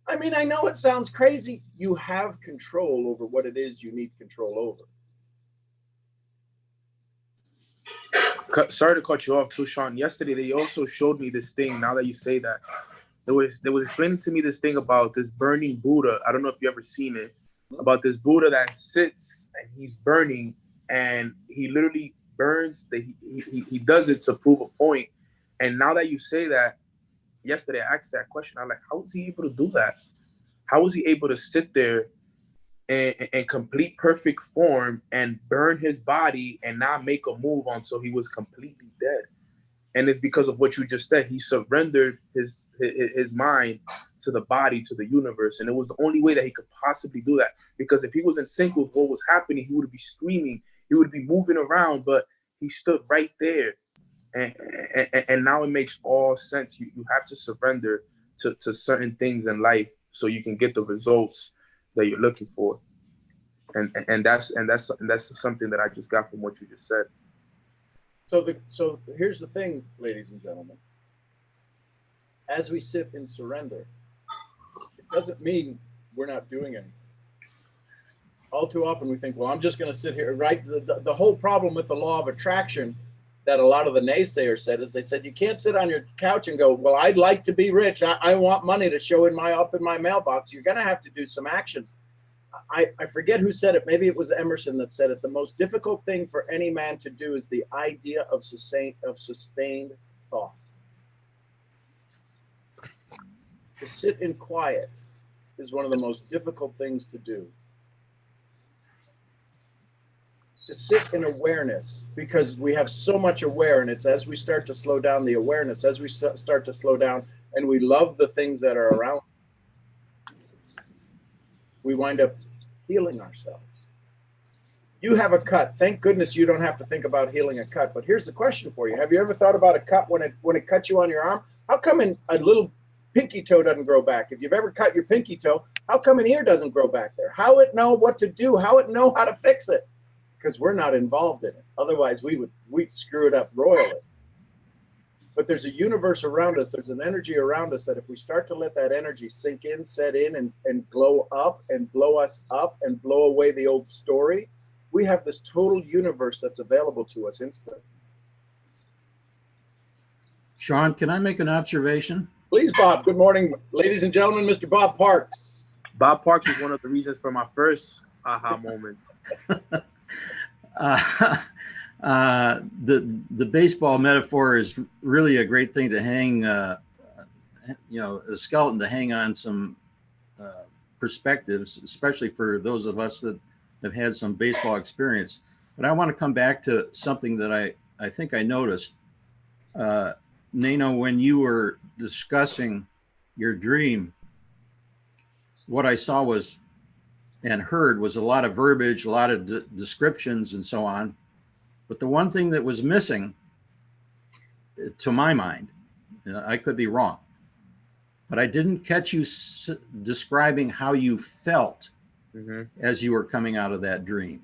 I mean, I know it sounds crazy. You have control over what it is you need control over. Sorry to cut you off too, Sean. Yesterday, they also showed me this thing. Now that you say that, they was explaining to me this thing about this burning Buddha. I don't know if you ever seen it. About this Buddha that sits and he's burning, and he literally burns. He does it to prove a point. And now that you say that, yesterday I asked that question. I'm like, how was he able to do that? How was he able to sit there in complete perfect form and burn his body and not make a move until he was completely dead? And it's because of what you just said. He surrendered his mind to the body, to the universe. And it was the only way that he could possibly do that. Because if he was in sync with what was happening, he would be screaming. He would be moving around, but he stood right there. And now it makes all sense. You have to surrender to certain things in life so you can get the results that you're looking for. And that's something that I just got from what you just said. So here's the thing, ladies and gentlemen. As we sit in surrender, it doesn't mean we're not doing anything. All too often we think, well, I'm just going to sit here, right? The whole problem with the law of attraction that a lot of the naysayers said is they said, you can't sit on your couch and go, well, I'd like to be rich. I want money to show up in my mailbox. You're going to have to do some actions. I forget who said it. Maybe it was Emerson that said it. The most difficult thing for any man to do is the idea of sustained thought. To sit in quiet is one of the most difficult things to do. To sit in awareness, because we have so much awareness. As we start to slow down the awareness, as we start to slow down and we love the things that are around, we wind up healing ourselves. You have a cut. Thank goodness you don't have to think about healing a cut. But here's the question for you. Have you ever thought about a cut when it cuts you on your arm? How come a little pinky toe doesn't grow back? If you've ever cut your pinky toe, how come an ear doesn't grow back there? How it know what to do? How it know how to fix it? Because we're not involved in it. Otherwise, we'd screw it up royally. but there's a universe around us. There's an energy around us that if we start to let that energy sink in, set in, and glow up and blow us up and blow away the old story, we have this total universe that's available to us instantly. Sean, can I make an observation? Please, Bob. Good morning, ladies and gentlemen. Mr. Bob Parks. Bob Parks was one of the reasons for my first aha moments. The baseball metaphor is really a great thing to hang, a skeleton to hang on some perspectives, especially for those of us that have had some baseball experience. But I want to come back to something that I think I noticed. Neno, when you were discussing your dream, what I saw was and heard was a lot of verbiage, a lot of descriptions and so on. But the one thing that was missing, to my mind, I could be wrong, but I didn't catch you describing how you felt as you were coming out of that dream.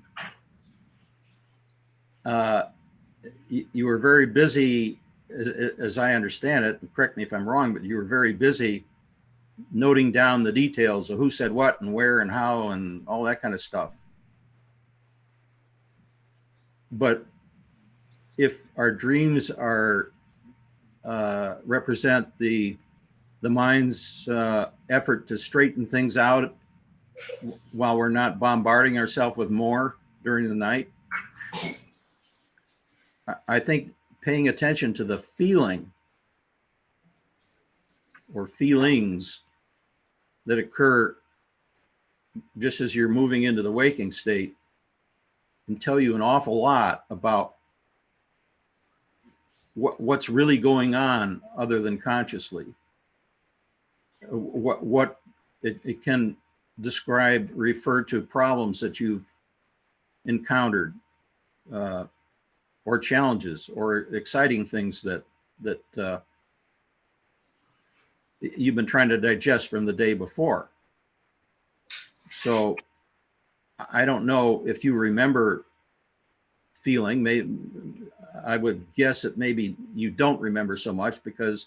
You were very busy, as I understand it, and correct me if I'm wrong, but you were very busy noting down the details of who said what and where and how and all that kind of stuff. But if our dreams are represent the mind's effort to straighten things out while we're not bombarding ourselves with more during the night, I think paying attention to the feeling or feelings that occur just as you're moving into the waking state can tell you an awful lot about what's really going on other than consciously. What it can describe, refer to problems that you've encountered, or challenges or exciting things that you've been trying to digest from the day before. So I don't know if you remember feeling, maybe I would guess that maybe you don't remember so much, because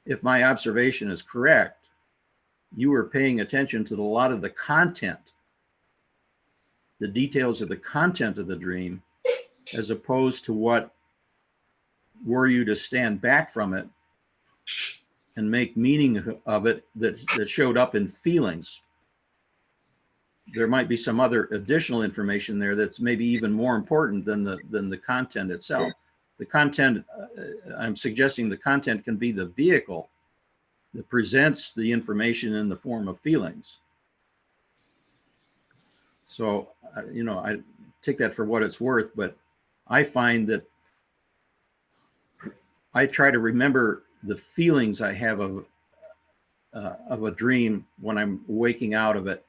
if my observation is correct, you were paying attention to a lot of the content, the details of the content of the dream, as opposed to what were you to stand back from it and make meaning of it that showed up in feelings. There might be some other additional information there that's maybe even more important than the content itself. The content, I'm suggesting the content can be the vehicle that presents the information in the form of feelings. So, I take that for what it's worth, but I find that I try to remember the feelings I have of a dream when I'm waking out of it.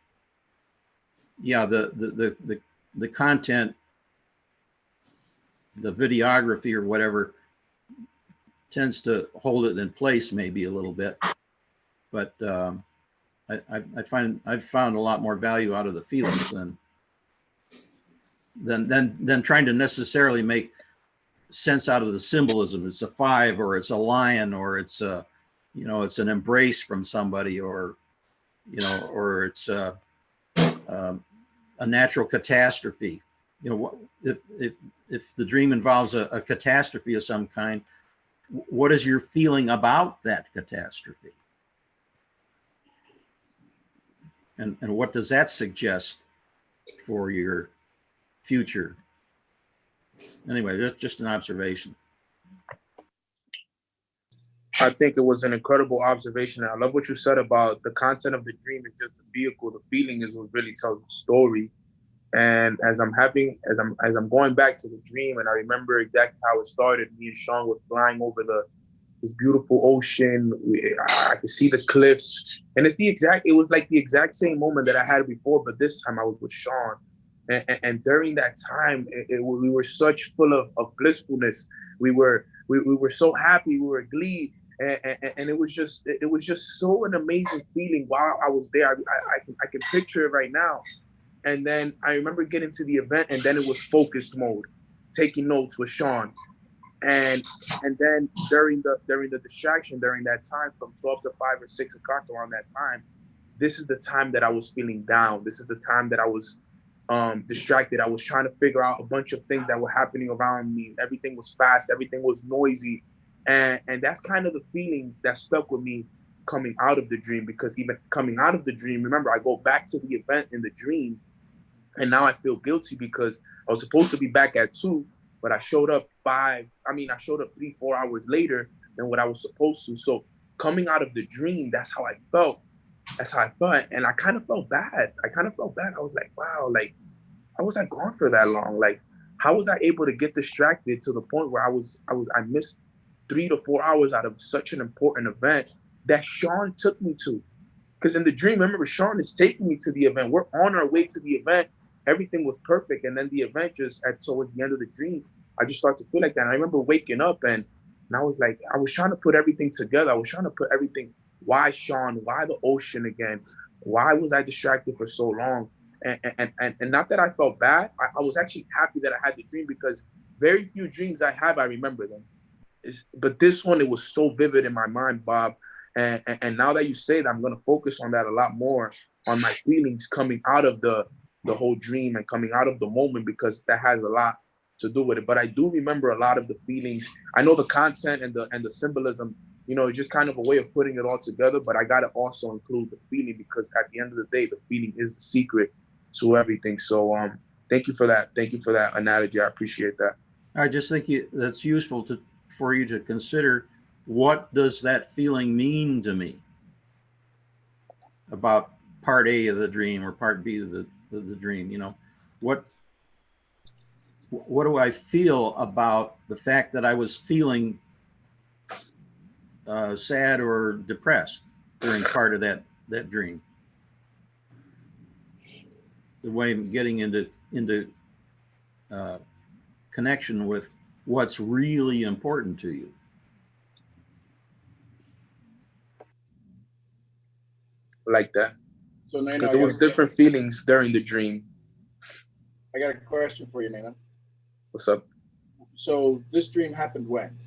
Yeah, the content, the videography or whatever tends to hold it in place maybe a little bit, but I've found a lot more value out of the feelings than trying to necessarily make sense out of the symbolism. It's a 5, or it's a lion, or it's it's an embrace from somebody, or or it's a natural catastrophe. If the dream involves a catastrophe of some kind, what is your feeling about that catastrophe? And what does that suggest for your future? Anyway, that's just an observation. I think it was an incredible observation. I love what you said about the content of the dream is just the vehicle. The feeling is what really tells the story. And as I'm going back to the dream, and I remember exactly how it started. Me and Sean were flying over this beautiful ocean. I could see the cliffs, and it was like the exact same moment that I had before, but this time I was with Sean. And during that time, we were such full of blissfulness. We were so happy. We were glee. And it was just so an amazing feeling while I was there. I can picture it right now. And then I remember getting to the event, and then it was focused mode, taking notes with Sean. And then during the distraction, during that time from 12 to 5 or 6 o'clock, around that time, this is the time that I was feeling down. This is the time that I was distracted. I was trying to figure out a bunch of things that were happening around me. Everything was fast. Everything was noisy. And that's kind of the feeling that stuck with me coming out of the dream, because even coming out of the dream, remember, I go back to the event in the dream, and now I feel guilty because I was supposed to be back at 2, but I showed up 3, 4 hours later than what I was supposed to. So coming out of the dream, that's how I felt. That's how I felt. And I kind of felt bad. I was like, wow, like, how was I gone for that long? Like, how was I able to get distracted to the point where I missed 3 to 4 hours out of such an important event that Sean took me to? Because in the dream, remember, Sean is taking me to the event. We're on our way to the event. Everything was perfect. And then the event just towards the end of the dream, I just started to feel like that. And I remember waking up and I was like, I was trying to put everything together. I was trying to put everything. Why Sean? Why the ocean again? Why was I distracted for so long? And not that I felt bad. I was actually happy that I had the dream, because very few dreams I have, I remember them. But this one, it was so vivid in my mind, Bob. And now that you say that, I'm going to focus on that a lot more, on my feelings coming out of the whole dream and coming out of the moment, because that has a lot to do with it. But I do remember a lot of the feelings. I know the content and the symbolism, it's just kind of a way of putting it all together. But I got to also include the feeling, because at the end of the day, the feeling is the secret to everything. So thank you for that. Thank you for that analogy. I appreciate that. I just think that's useful for you to consider. What does that feeling mean to me about part A of the dream or part B of the dream? What do I feel about the fact that I was feeling sad or depressed during part of that dream? The way I'm getting into connection with what's really important to you. Like that. So Neno, there was different feelings during the dream. I got a question for you, Neno. What's up? So this dream happened when?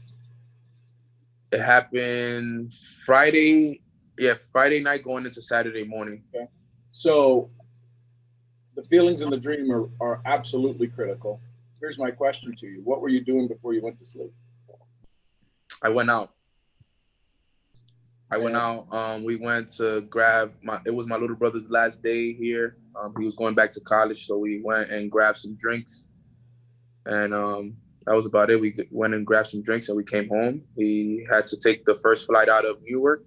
It happened Friday. Yeah, Friday night going into Saturday morning. Okay. So the feelings in the dream are absolutely critical. Here's my question to you. What were you doing before you went to sleep? I went out. We went to grab it was my little brother's last day here. He was going back to college, so we went and grabbed some drinks. And that was about it. We went and grabbed some drinks and we came home. He had to take the first flight out of Newark.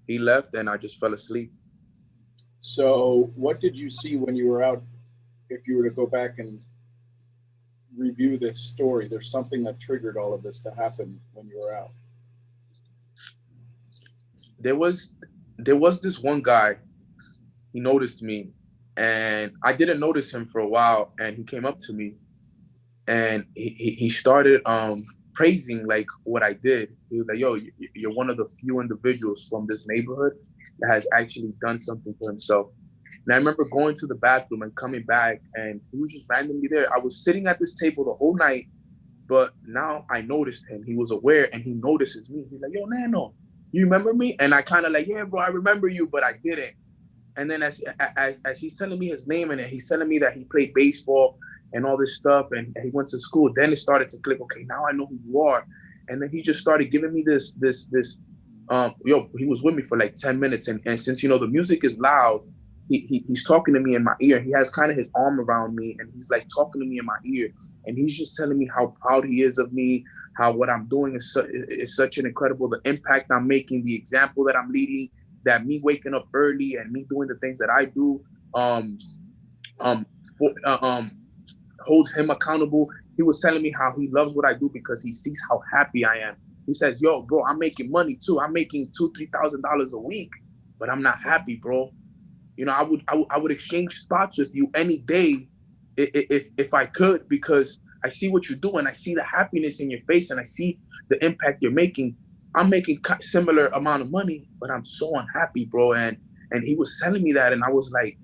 He left and I just fell asleep. So what did you see when you were out? If you were to go back and review this story, there's something that triggered all of this to happen when you were out. There was this one guy. He noticed me and I didn't notice him for a while, and he came up to me and he started praising like what I did. He was like, yo, you're one of the few individuals from this neighborhood that has actually done something for himself. And I remember going to the bathroom and coming back, and he was just randomly there. I was sitting at this table the whole night, but now I noticed him. He was aware and he notices me. He's like, yo, Neno, you remember me? And I kind of like, yeah, bro, I remember you, but I didn't. And then as he's telling me his name and he's telling me that he played baseball and all this stuff and he went to school, then it started to click, okay, now I know who you are. And then he just started giving me this he was with me for like 10 minutes. And since, the music is loud, he's talking to me in my ear. He has kind of his arm around me and he's like talking to me in my ear. And he's just telling me how proud he is of me, how what I'm doing is such an incredible, the impact I'm making, the example that I'm leading, that me waking up early and me doing the things that I do holds him accountable. He was telling me how he loves what I do because he sees how happy I am. He says, yo, bro, I'm making money too. I'm making $2,000-$3,000 a week, but I'm not happy, bro. I would exchange spots with you any day if I could, because I see what you're doing. I see the happiness in your face and I see the impact you're making. I'm making similar amount of money, but I'm so unhappy, bro. And he was telling me that, and I was like,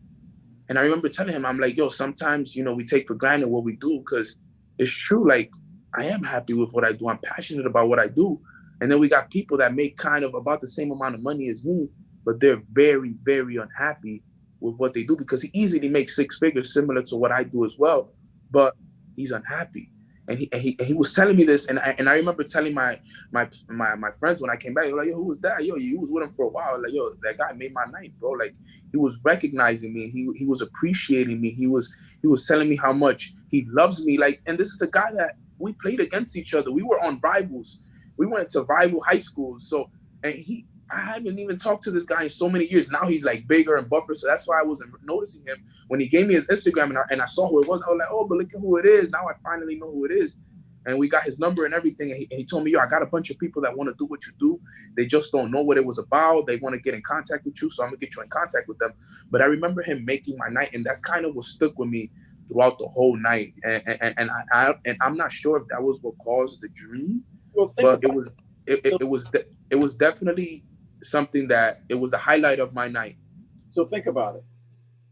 and I remember telling him, I'm like, yo, sometimes, we take for granted what we do, because it's true. Like, I am happy with what I do. I'm passionate about what I do. And then we got people that make kind of about the same amount of money as me, but they're very, very unhappy with what they do because he easily makes six figures similar to what I do as well, but he's unhappy. And he was telling me this, and I remember telling my friends when I came back, they were like, yo, who was that? Yo, you was with him for a while. Like, yo, that guy made my night, bro. Like, he was recognizing me. He was appreciating me. He was telling me how much he loves me. Like, and this is a guy that we played against each other. We were on rivals. We went to rival high schools. So, and I haven't even talked to this guy in so many years. Now he's like bigger and buffer. So that's why I wasn't noticing him. When he gave me his Instagram and I saw who it was, I was like, oh, but look at who it is. Now I finally know who it is. And we got his number and everything. And he told me, yo, I got a bunch of people that want to do what you do. They just don't know what it was about. They want to get in contact with you. So I'm going to get you in contact with them. But I remember him making my night. And that's kind of what stuck with me throughout the whole night. And I'm not sure if that was what caused the dream. Well, but it was definitely something that it was the highlight of my night. So think about it.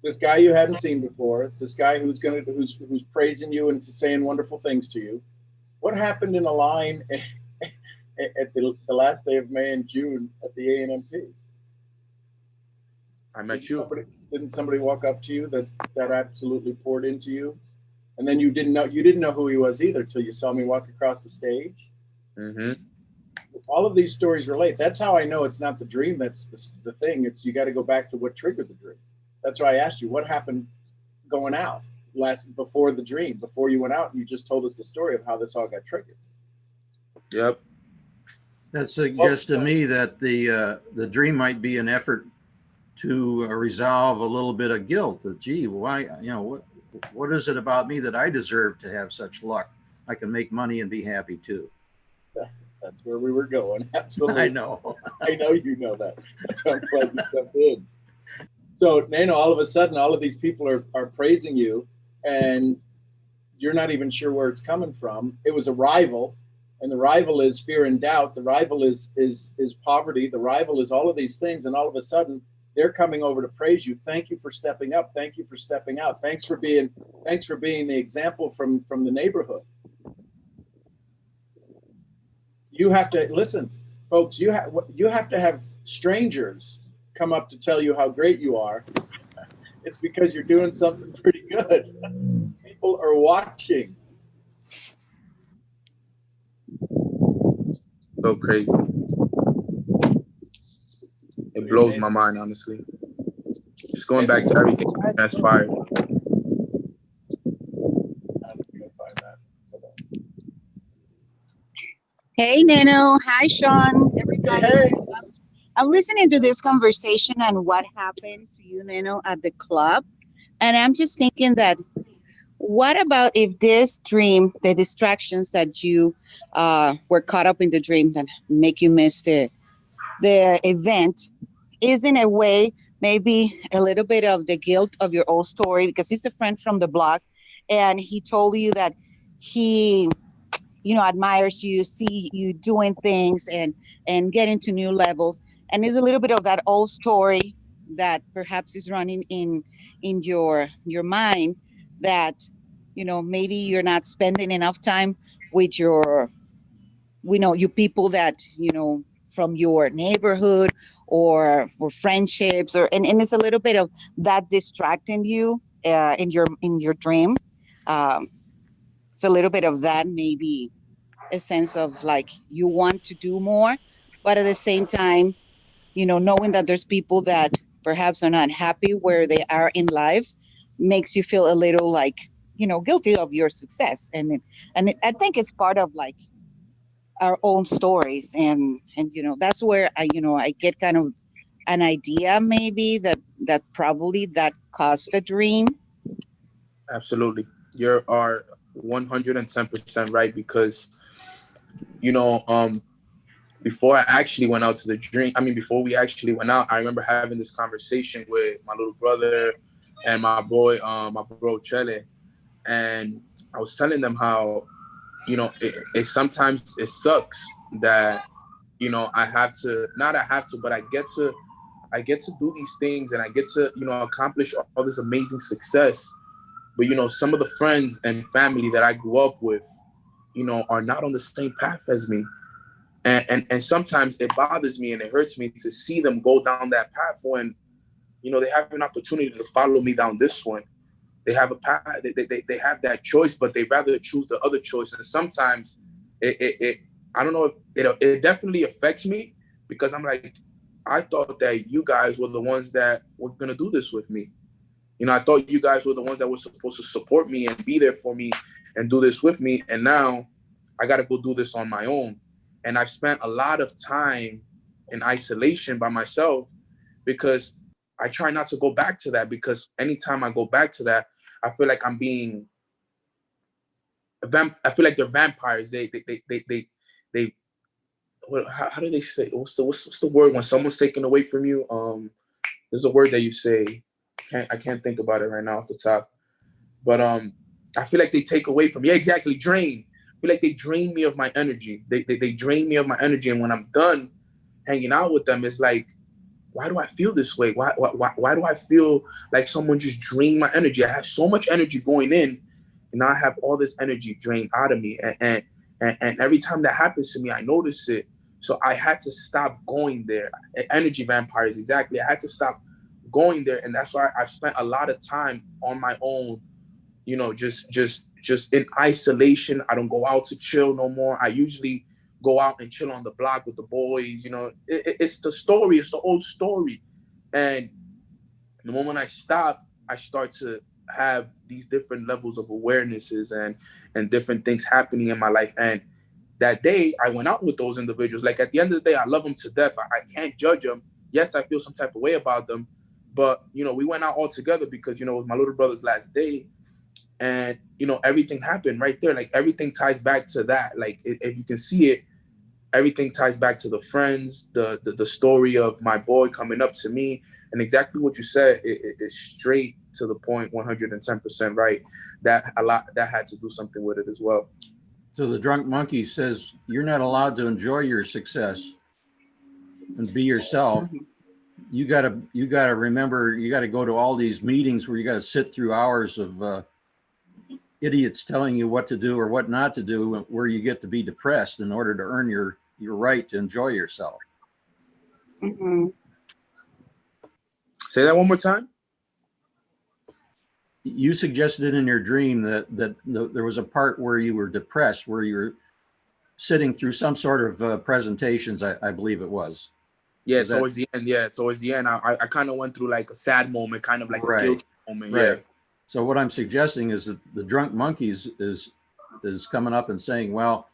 This guy you hadn't seen before, this guy who's praising you and saying wonderful things to you. What happened in a line at the last day of May and June at the ANMP? I met you. Didn't somebody walk up to you that absolutely poured into you? And then you didn't know who he was either till you saw me walk across the stage? Mm-hmm. All of these stories relate. That's how I know it's not the dream that's the thing. It's you got to go back to what triggered the dream. That's why I asked you what happened going out before the dream, before you went out, and you just told us the story of how this all got triggered. Yep. That suggests to me that the dream might be an effort to resolve a little bit of guilt. That, gee, why, what is it about me that I deserve to have such luck? I can make money and be happy too. That's where we were going. Absolutely. I know. I know you know that. That's why I'm glad you jumped in. So, Neno, all of a sudden, all of these people are praising you, and you're not even sure where it's coming from. It was a rival, and the rival is fear and doubt. The rival is poverty. The rival is all of these things, and all of a sudden, they're coming over to praise you. Thank you for stepping up. Thank you for stepping out. Thanks for being the example from the neighborhood. You have to listen, folks. You have to have strangers come up to tell you how great you are. It's because you're doing something pretty good. People are watching. So crazy. It blows my mind, honestly. Just going back to everything that's fire. Hey, Neno. Hi, Sean. Everybody. Hey. I'm listening to this conversation and what happened to you, Neno, at the club. And I'm just thinking that, what about if this dream, the distractions that you were caught up in the dream that make you miss the event, is in a way maybe a little bit of the guilt of your old story, because he's a friend from the block and he told you that he admires you, see you doing things and getting to new levels. And there's a little bit of that old story that perhaps is running in your mind, that, maybe you're not spending enough time with your people that, from your neighborhood or friendships, and it's a little bit of that distracting you in your dream. It's a little bit of that, maybe a sense of like you want to do more, but at the same time, knowing that there's people that perhaps are not happy where they are in life makes you feel a little like, guilty of your success. And I think it's part of like our own stories. And that's where I get kind of an idea maybe that probably that caused the dream. Absolutely. You are 110% right, because before I actually went out to the drink, before we actually went out, I remember having this conversation with my little brother and my bro Chele, and I was telling them how, it sometimes it sucks that, I have to, but I get to do these things, and I get to, accomplish all this amazing success. But, some of the friends and family that I grew up with, you know, are not on the same path as me. And sometimes it bothers me and it hurts me to see them go down that path when, you know, they have an opportunity to follow me down this one. They have a path, they have that choice, but they rather choose the other choice. And sometimes it I don't know, it definitely affects me, because I'm like, I thought that you guys were the ones that were gonna do this with me. You know, I thought you guys were the ones that were supposed to support me and be there for me and do this with me. And now I got to go do this on my own. And I've spent a lot of time in isolation by myself, because I try not to go back to that, because anytime I go back to that, I feel like I'm being, I feel like they're vampires. They how do they say, what's the word when someone's taken away from you? There's a word that you say. I can't think about it right now off the top. But I feel like they take away from me. Yeah, exactly. Drain. I feel like they drain me of my energy. They drain me of my energy. And when I'm done hanging out with them, it's like, why do I feel this way? Why do I feel like someone just drained my energy? I have so much energy going in, and now I have all this energy drained out of me. And every time that happens to me, I notice it. So I had to stop going there. Energy vampires, exactly. I had to stop going there. And that's why I've spent a lot of time on my own, you know, just in isolation. I don't go out to chill no more. I usually go out and chill on the block with the boys. You know, it's the story. It's the old story. And the moment I stop, I start to have these different levels of awarenesses and different things happening in my life. And that day I went out with those individuals. Like, at the end of the day, I love them to death. I can't judge them. Yes, I feel some type of way about them, but, you know, we went out all together because, you know, it was my little brother's last day. And, you know, everything happened right there. Like, everything ties back to that. Like, if you can see it, everything ties back to the friends, the story of my boy coming up to me. And exactly what you said, it's straight to the point, 110% right. That had to do something with it as well. So the drunk monkey says, you're not allowed to enjoy your success and be yourself. You gotta remember, you gotta go to all these meetings where you gotta sit through hours of idiots telling you what to do or what not to do, where you get to be depressed in order to earn your right to enjoy yourself. Mm-hmm. Say that one more time. You suggested in your dream that there was a part where you were depressed, where you were sitting through some sort of presentations, I believe it was. Yeah, towards the end. Yeah, towards the end, I kind of went through like a sad moment, kind of like a guilty moment. Right. Yeah. So what I'm suggesting is that the drunk monkeys is coming up and saying, well,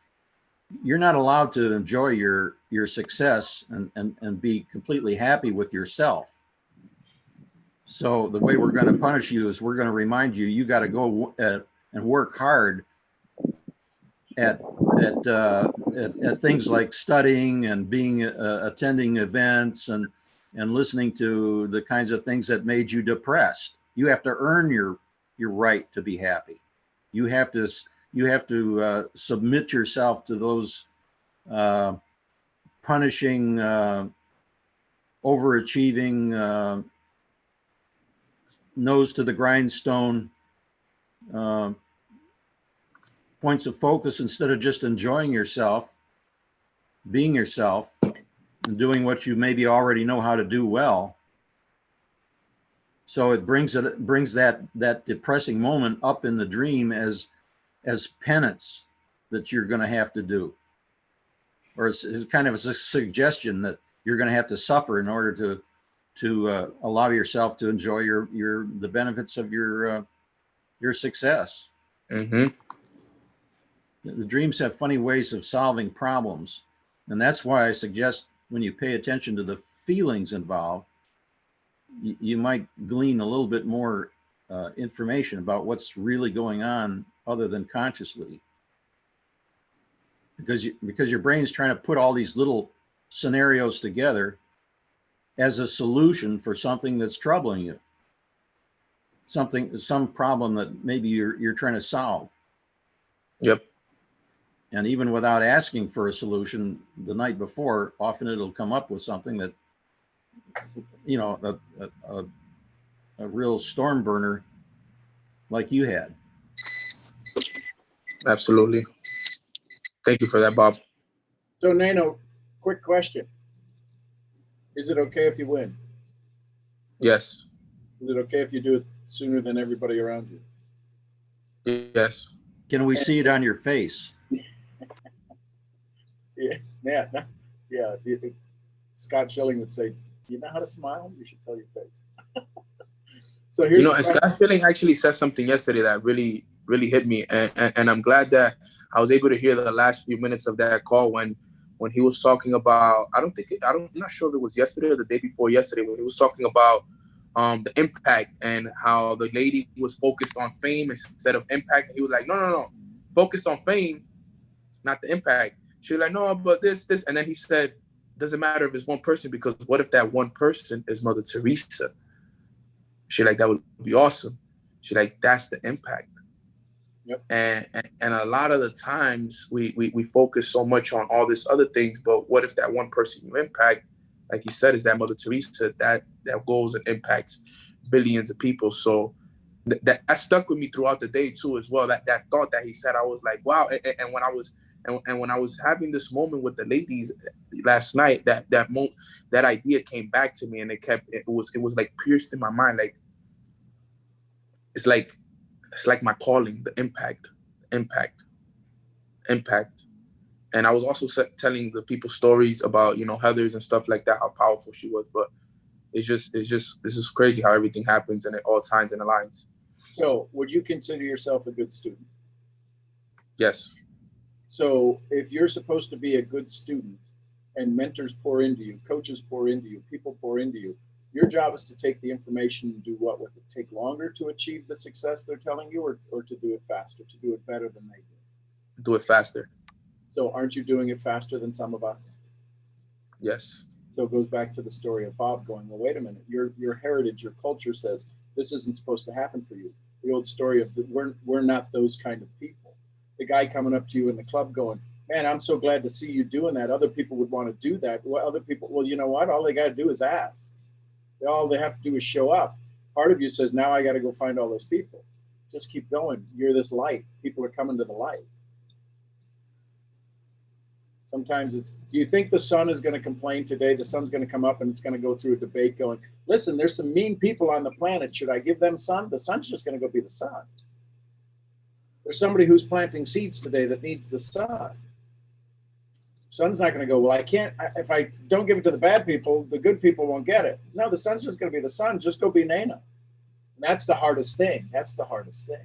you're not allowed to enjoy your success and be completely happy with yourself. So the way we're going to punish you is we're going to remind you, you got to go and work hard at things like studying and being attending events and listening to the kinds of things that made you depressed. You have to earn your right to be happy. You have to submit yourself to those punishing, overachieving, nose to the grindstone points of focus, instead of just enjoying yourself, being yourself, and doing what you maybe already know how to do well. So it brings that depressing moment up in the dream as penance that you're going to have to do, or it's kind of a suggestion that you're going to have to suffer in order to allow yourself to enjoy the benefits of your success. Mm-hmm. The dreams have funny ways of solving problems, and that's why I suggest when you pay attention to the feelings involved, you might glean a little bit more information about what's really going on other than consciously, because your brain's trying to put all these little scenarios together as a solution for something that's troubling you, some problem that maybe you're trying to solve. Yep. And even without asking for a solution the night before, often it'll come up with something that, you know, a real storm burner like you had. Absolutely. Thank you for that, Bob. So Neno, quick question. Is it okay if you win? Yes. Is it okay if you do it sooner than everybody around you? Yes. Can we see it on your face? Yeah. Scott Schilling would say, "Do you know how to smile? You should tell your face." So here's and Scott Schilling actually said something yesterday that really, really hit me, and I'm glad that I was able to hear the last few minutes of that call when he was talking about. I'm not sure if it was yesterday or the day before yesterday when he was talking about the impact and how the lady was focused on fame instead of impact. And he was like, no, focused on fame, not the impact. She was like, no, but this, and then he said, doesn't matter if it's one person, because what if that one person is Mother Teresa? She like, that would be awesome. She like, that's the impact. Yep. And a lot of the times we focus so much on all this other things, but what if that one person you impact, like he said, is that Mother Teresa that goes and impacts billions of people? So that stuck with me throughout the day too, as well. That thought that he said, I was like, wow. And when I was having this moment with the ladies last night, that idea came back to me, and it was like pierced in my mind. Like it's like my calling, the impact. And I was also telling the people stories about, Heather's and stuff like that, how powerful she was. But it's just this is crazy how everything happens and it all ties and aligns. So would you consider yourself a good student? Yes. So if you're supposed to be a good student and mentors pour into you, coaches pour into you, people pour into you, your job is to take the information and do what with it? Take longer to achieve the success they're telling you, or to do it faster, to do it better than they do? Do it faster. So aren't you doing it faster than some of us? Yes. So it goes back to the story of Bob going, well, wait a minute, your heritage, your culture says this isn't supposed to happen for you. The old story of we're not those kind of people. The guy coming up to you in the club going, man, I'm so glad to see you doing that. Other people would want to do that. Well, other people, well, you know what? All they got to do is ask. All they have to do is show up. Part of you says, now I got to go find all those people. Just keep going. You're this light. People are coming to the light. Sometimes do you think the sun is going to complain today? The sun's going to come up and it's going to go through a debate going, listen, there's some mean people on the planet. Should I give them sun? The sun's just going to go be the sun. There's somebody who's planting seeds today that needs the sun. Sun's not going to go, well, I can't, if I don't give it to the bad people, the good people won't get it. No, the sun's just going to be the sun. Just go be Neno. And that's the hardest thing. That's the hardest thing.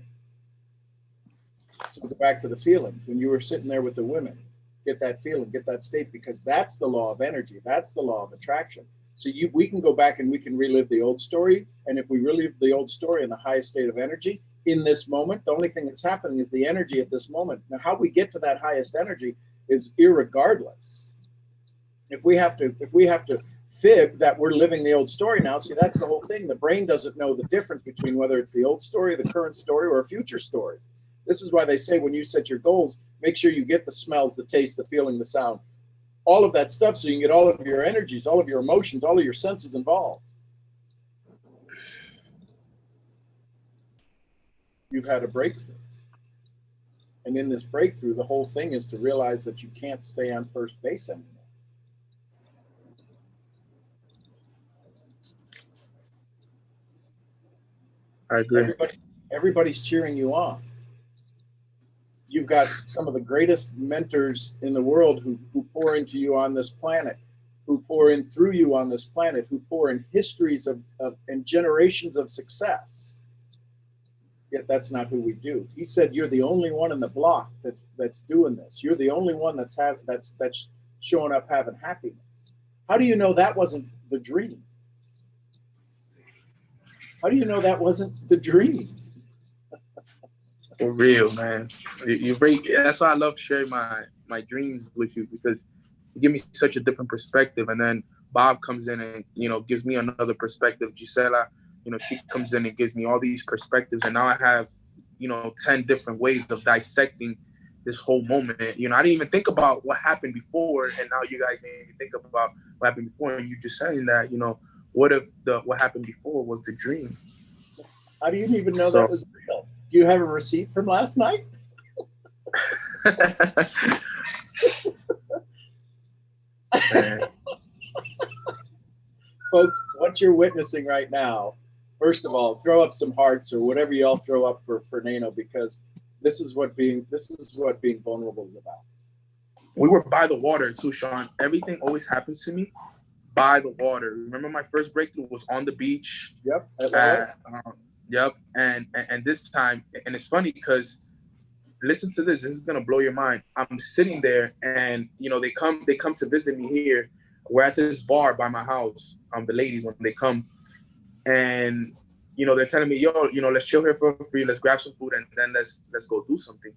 So go back to the feeling. When you were sitting there with the women, get that feeling, get that state, because that's the law of energy. That's the law of attraction. So we can go back and we can relive the old story. And if we relive the old story in the highest state of energy in this moment, the only thing that's happening is the energy at this moment. Now, how we get to that highest energy is irregardless. If we have to fib that we're living the old story now, see, that's the whole thing. The brain doesn't know the difference between whether it's the old story, the current story, or a future story. This is why they say when you set your goals, make sure you get the smells, the taste, the feeling, the sound, all of that stuff, so you can get all of your energies, all of your emotions, all of your senses involved. You've had a breakthrough. And in this breakthrough, the whole thing is to realize that you can't stay on first base anymore. I agree. Everybody's cheering you on. You've got some of the greatest mentors in the world who pour into you on this planet, who pour in through you on this planet, who pour in histories of and generations of success. Yet that's not who we do. He said, you're the only one in the block that's doing this. You're the only one that's showing up having happiness. How do you know that wasn't the dream? How do you know that wasn't the dream? For real, man. You break. That's why I love sharing my dreams with you, because you give me such a different perspective. And then Bob comes in and gives me another perspective. Gisela, she comes in and gives me all these perspectives, and now I have 10 different ways of dissecting this whole moment. I didn't even think about what happened before, and now you guys made me think about what happened before. And you just saying that, what if what happened before was the dream? How do you even know that was real? Do you have a receipt from last night? what you're witnessing right now, first of all, throw up some hearts or whatever y'all throw up for Neno, because this is what being vulnerable is about. We were by the water too, Sean. Everything always happens to me by the water. Remember, my first breakthrough was on the beach. Yep. Yep. And this time, and it's funny because listen to this. This is gonna blow your mind. I'm sitting there, and they come to visit me here. We're at this bar by my house. The ladies, when they come, and they're telling me, yo, let's chill here for free. Let's grab some food, and then let's go do something.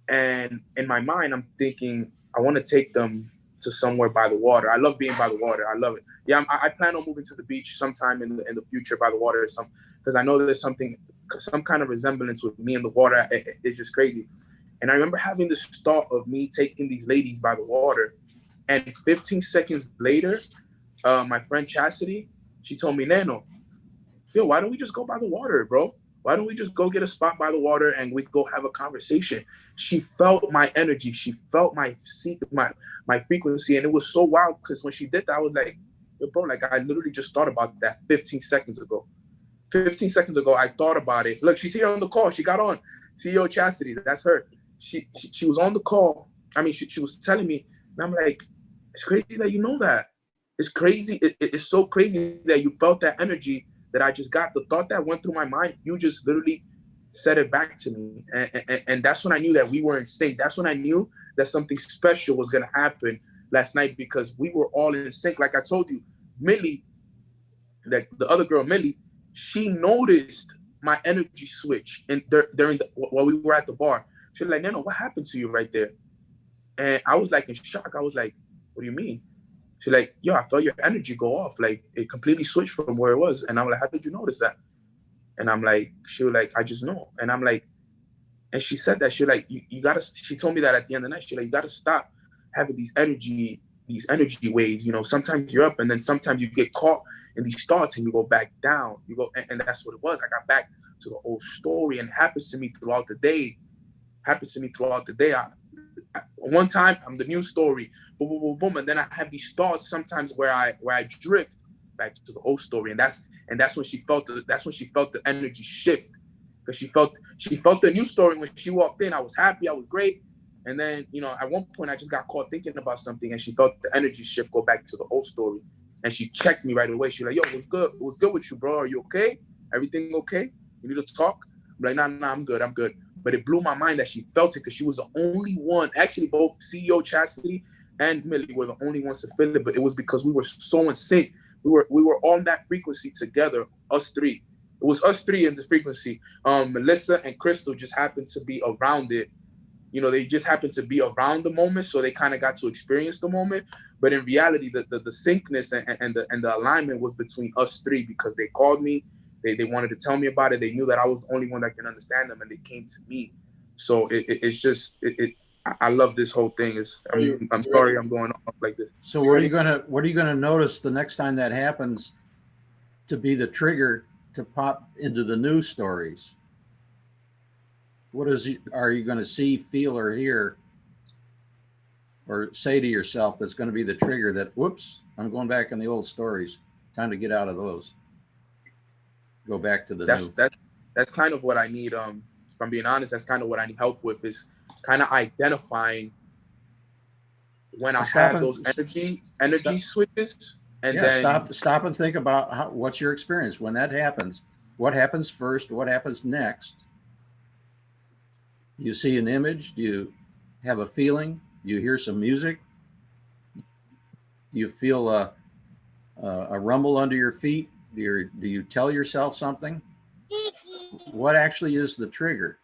And in my mind, I'm thinking, I want to take them to somewhere by the water. I love being by the water. I love it. Yeah, I plan on moving to the beach sometime in the future by the water, or because I know there's some kind of resemblance with me and the water. It's just crazy. And I remember having this thought of me taking these ladies by the water, and 15 seconds later, my friend Chastity, she told me, Neno, yo, why don't we just go by the water, bro? Why don't we just go get a spot by the water and we go have a conversation? She felt my energy. She felt my frequency. And it was so wild because when she did that, I was like, yo, bro, like I literally just thought about that 15 seconds ago. 15 seconds ago, I thought about it. Look, she's here on the call. She got on. CEO Chastity, that's her. She was on the call. I mean, she was telling me, and I'm like, it's crazy that you know that. It's crazy. It's so crazy that you felt that energy that I just got. The thought that went through my mind, you just literally said it back to me. And that's when I knew that we were in sync. That's when I knew that something special was going to happen last night, because we were all in sync. Like I told you, Millie, the other girl, Millie, she noticed my energy switch while we were at the bar. She was like, Neno, what happened to you right there? And I was like in shock. I was like, what do you mean? She's like, yo, I felt your energy go off. Like it completely switched from where it was. And I'm like, how did you notice that? And I'm like, she was like, I just know. And I'm like, and she said that, she like, you gotta, she told me that at the end of the night, she like, you gotta stop having these energy waves. Sometimes you're up and then sometimes you get caught in these thoughts and you go back down. You go, and that's what it was. I got back to the old story, and it happens to me throughout the day. One time I'm the new story, boom, boom, boom, boom, and then I have these thoughts sometimes where I drift back to the old story, and that's when she felt the energy shift, because she felt the new story when she walked in. I was happy, I was great, and then at one point I just got caught thinking about something, and she felt the energy shift go back to the old story, and she checked me right away. She was like, yo, what's good with you, bro? Are you okay? Everything okay? You need to talk? I'm like, nah, I'm good. But it blew my mind that she felt it, because she was the only one. Actually, both CEO Chastity and Millie were the only ones to feel it, but it was because we were so in sync. We were on that frequency together, us three. It was us three in the frequency. Melissa and Crystal just happened to be around it. They just happened to be around the moment, so they kind of got to experience the moment. But in reality, the syncness and the alignment was between us three, because they called me. They wanted to tell me about it. They knew that I was the only one that can understand them, and they came to me. So it's just I love this whole thing. I'm sorry I'm going off like this. So what are you gonna notice the next time that happens to be the trigger to pop into the new stories? Are you going to see, feel, or hear, or say to yourself that's going to be the trigger that, whoops, I'm going back in the old stories. Time to get out of those. Go back to the new. That's kind of what I need. If I'm being honest, that's kind of what I need help with, is kind of identifying when I have those energy switches. And then stop and think about what's your experience when that happens. What happens first? What happens next? You see an image? Do you have a feeling? Do you hear some music? Do you feel a rumble under your feet? Do you tell yourself something? What actually is the trigger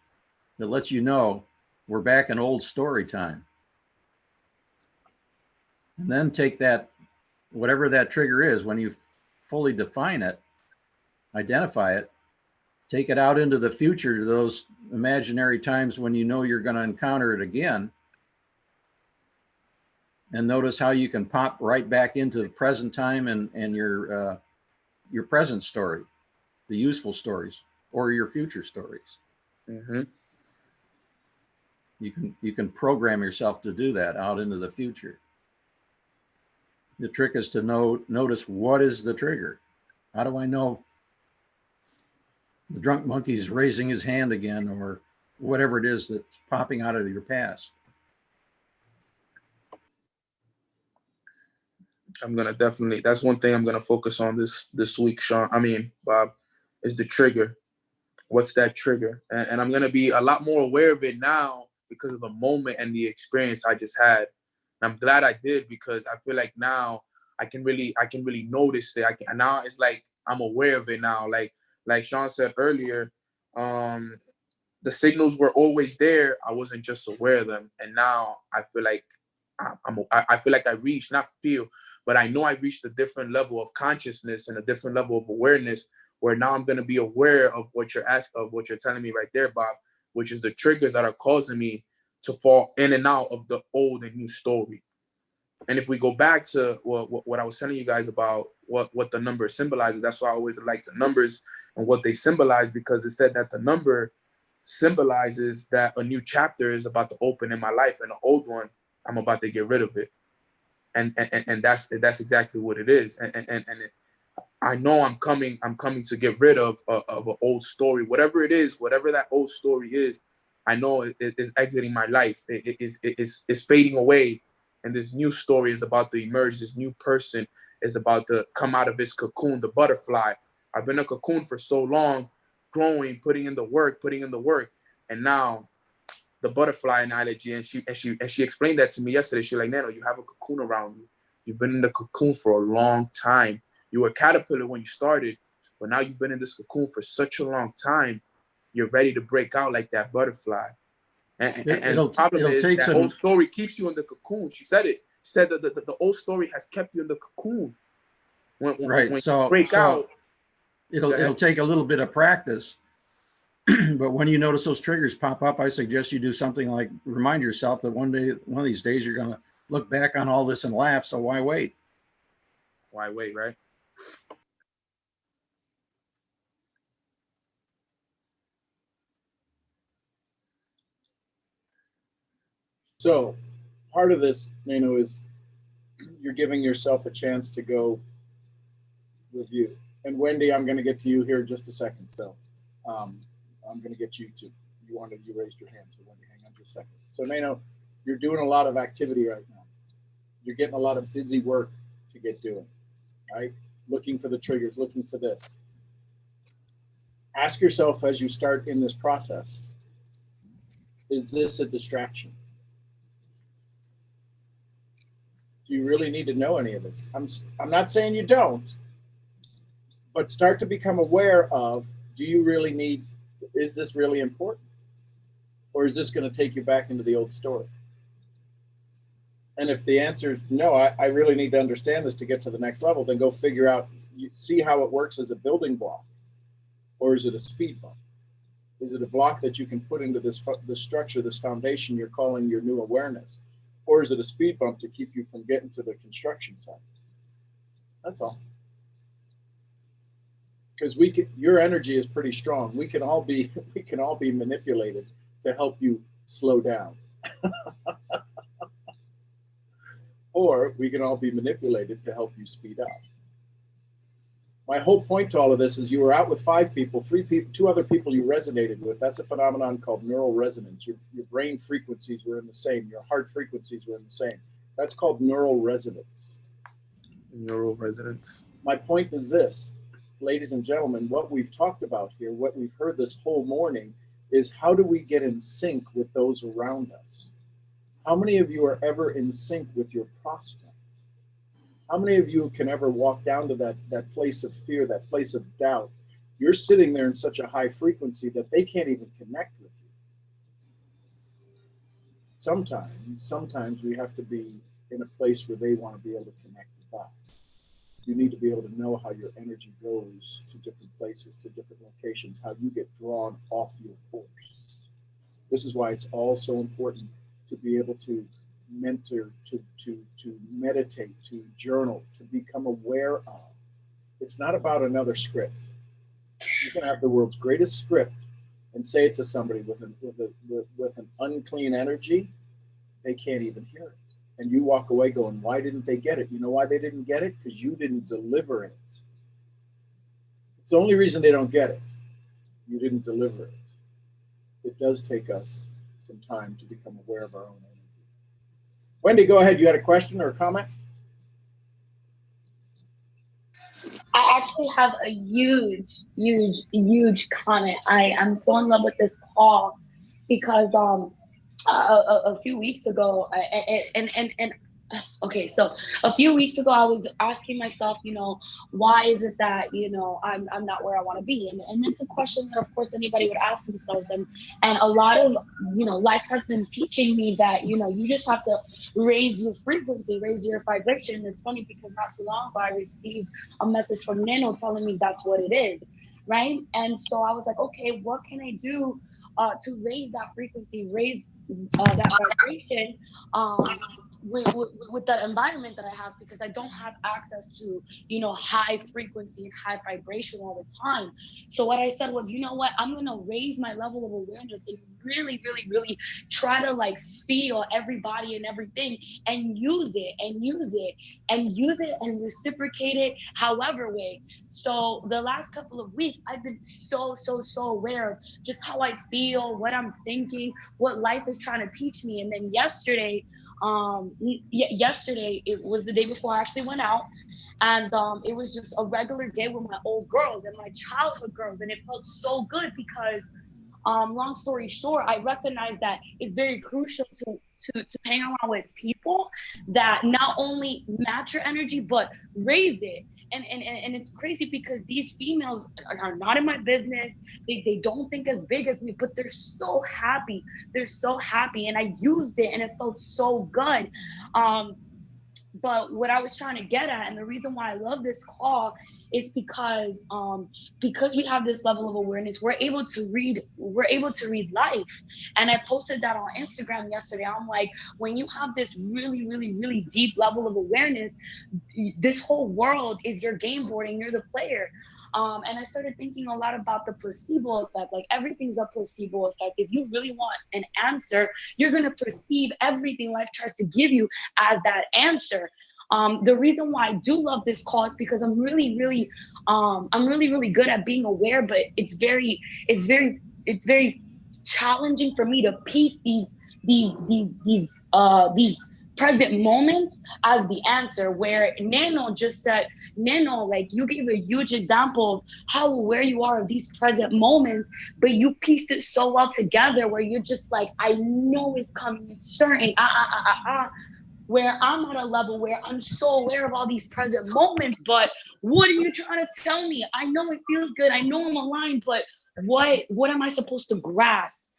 that lets you know we're back in old story time? And then take that, whatever that trigger is, when you fully define it, identify it, take it out into the future to those imaginary times when you know you're going to encounter it again, and notice how you can pop right back into the present time and your present story, the useful stories, or your future stories. Mm-hmm. You can program yourself to do that out into the future. The trick is to notice what is the trigger. How do I know the drunk monkey's raising his hand again, or whatever it is that's popping out of your past? I'm gonna definitely. That's one thing I'm gonna focus on this week, Sean. I mean, Bob, is the trigger. What's that trigger? And I'm gonna be a lot more aware of it now because of the moment and the experience I just had. And I'm glad I did, because I feel like now I can really notice it. And now it's like I'm aware of it now. Like Sean said earlier, the signals were always there. I wasn't just aware of them, and now I feel like I feel like I reached, not feel, but I know I reached a different level of consciousness and a different level of awareness, where now I'm going to be aware of what you're telling me right there, Bob, which is the triggers that are causing me to fall in and out of the old and new story. And if we go back to what I was telling you guys about what the number symbolizes, that's why I always like the numbers and what they symbolize, because it said that the number symbolizes that a new chapter is about to open in my life, and an old one, I'm about to get rid of it. And that's exactly what it is. I know I'm coming to get rid of an old story, whatever it is, whatever that old story is. I know it is exiting my life. It is fading away, and this new story is about to emerge. This new person is about to come out of his cocoon, the butterfly. I've been in a cocoon for so long, growing, putting in the work, and now the butterfly analogy. And she explained that to me yesterday. She's like, Neno, you have a cocoon around you. You've been in the cocoon for a long time. You were a caterpillar when you started, but now you've been in this cocoon for such a long time. You're ready to break out like that butterfly. And the problem is that old story keeps you in the cocoon. She said it. She said that the old story has kept you in the cocoon. When So you break out, it'll take a little bit of practice. But when you notice those triggers pop up, I suggest you do something like remind yourself that one of these days, you're going to look back on all this and laugh. So why wait? Why wait, right? So part of this, Neno, is you're giving yourself a chance to go review. And Wendy, I'm going to get to you here in just a second. So I'm going to get you to, you raised your hand. So Wendy, hang on just a second. So Neno, you're doing a lot of activity right now. You're getting a lot of busy work to get doing, right? Looking for the triggers, looking for this. Ask yourself as you start in this process, is this a distraction? Do you really need to know any of this? I'm not saying you don't, but start to become aware of, do you really need, is this really important? Or is this going to take you back into the old story? And if the answer is no, I really need to understand this to get to the next level, then go figure out, see how it works as a building block. Or is it a speed bump? Is it a block that you can put into this structure, this foundation you're calling your new awareness? Or is it a speed bump to keep you from getting to the construction site? That's all. Because your energy is pretty strong. We can all be manipulated to help you slow down. Or we can all be manipulated to help you speed up. My whole point to all of this is you were out with 5 people, 3 people, 2 other people you resonated with. That's a phenomenon called neural resonance. Your brain frequencies were in the same. Your heart frequencies were in the same. That's called neural resonance. Neural resonance. My point is this, ladies and gentlemen, what we've talked about here, what we've heard this whole morning is how do we get in sync with those around us? How many of you are ever in sync with your prospect? How many of you can ever walk down to that place of fear, that place of doubt? You're sitting there in such a high frequency that they can't even connect with you. Sometimes we have to be in a place where they want to be able to connect with us. You need to be able to know how your energy goes to different places, to different locations, how you get drawn off your course. This is why it's all so important to be able to mentor, to meditate, to journal, to become aware of. It's not about another script. You can have the world's greatest script and say it to somebody with an unclean energy, they can't even hear it. And you walk away going, why didn't they get it? You know why they didn't get it? Because you didn't deliver it. It's the only reason they don't get it. You didn't deliver it. It does take us some time to become aware of our own energy. Wendy, go ahead. You had a question or a comment? I actually have a huge comment. I am so in love with this call because a few weeks ago, and okay, so a few weeks ago, I was asking myself, why is it that, I'm not where I want to be? And it's a question that, of course, anybody would ask themselves. And a lot of, life has been teaching me that, you just have to raise your frequency, raise your vibration. And it's funny because not too long ago, I received a message from Neno telling me that's what it is, right? And so I was like, okay, what can I do to raise that frequency, raise that vibration, with the environment that I have, because I don't have access to, high frequency and high vibration all the time. So what I said was, you know what, I'm going to raise my level of awareness and really, really, really try to like feel everybody and everything and use it and use it and use it and reciprocate it however way. So the last couple of weeks, I've been so aware of just how I feel, what I'm thinking, what life is trying to teach me. And then yesterday, yesterday, it was the day before I actually went out, and it was just a regular day with my old girls and my childhood girls, and it felt so good because long story short, I recognize that it's very crucial to hang around with people that not only match your energy but raise it. And it's crazy because these females are not in my business. They don't think as big as me, but they're so happy. They're so happy. And I used it and it felt so good. But what I was trying to get at, and the reason why I love this call, is because we have this level of awareness, we're able to read life. And I posted that on Instagram yesterday. I'm like, when you have this really, really, really deep level of awareness, this whole world is your game board and you're the player. And I started thinking a lot about the placebo effect. Like everything's a placebo effect. If you really want an answer, you're going to perceive everything life tries to give you as that answer. The reason why I do love this call is because I'm really, really good at being aware, but it's very challenging for me to piece these present moments as the answer. Where Neno just said, Neno, like you gave a huge example of how aware you are of these present moments, but you pieced it so well together where you're just like, I know it's coming, it's certain, where I'm at a level where I'm so aware of all these present moments, but what are you trying to tell me? I know it feels good, I know I'm aligned, but what am I supposed to grasp?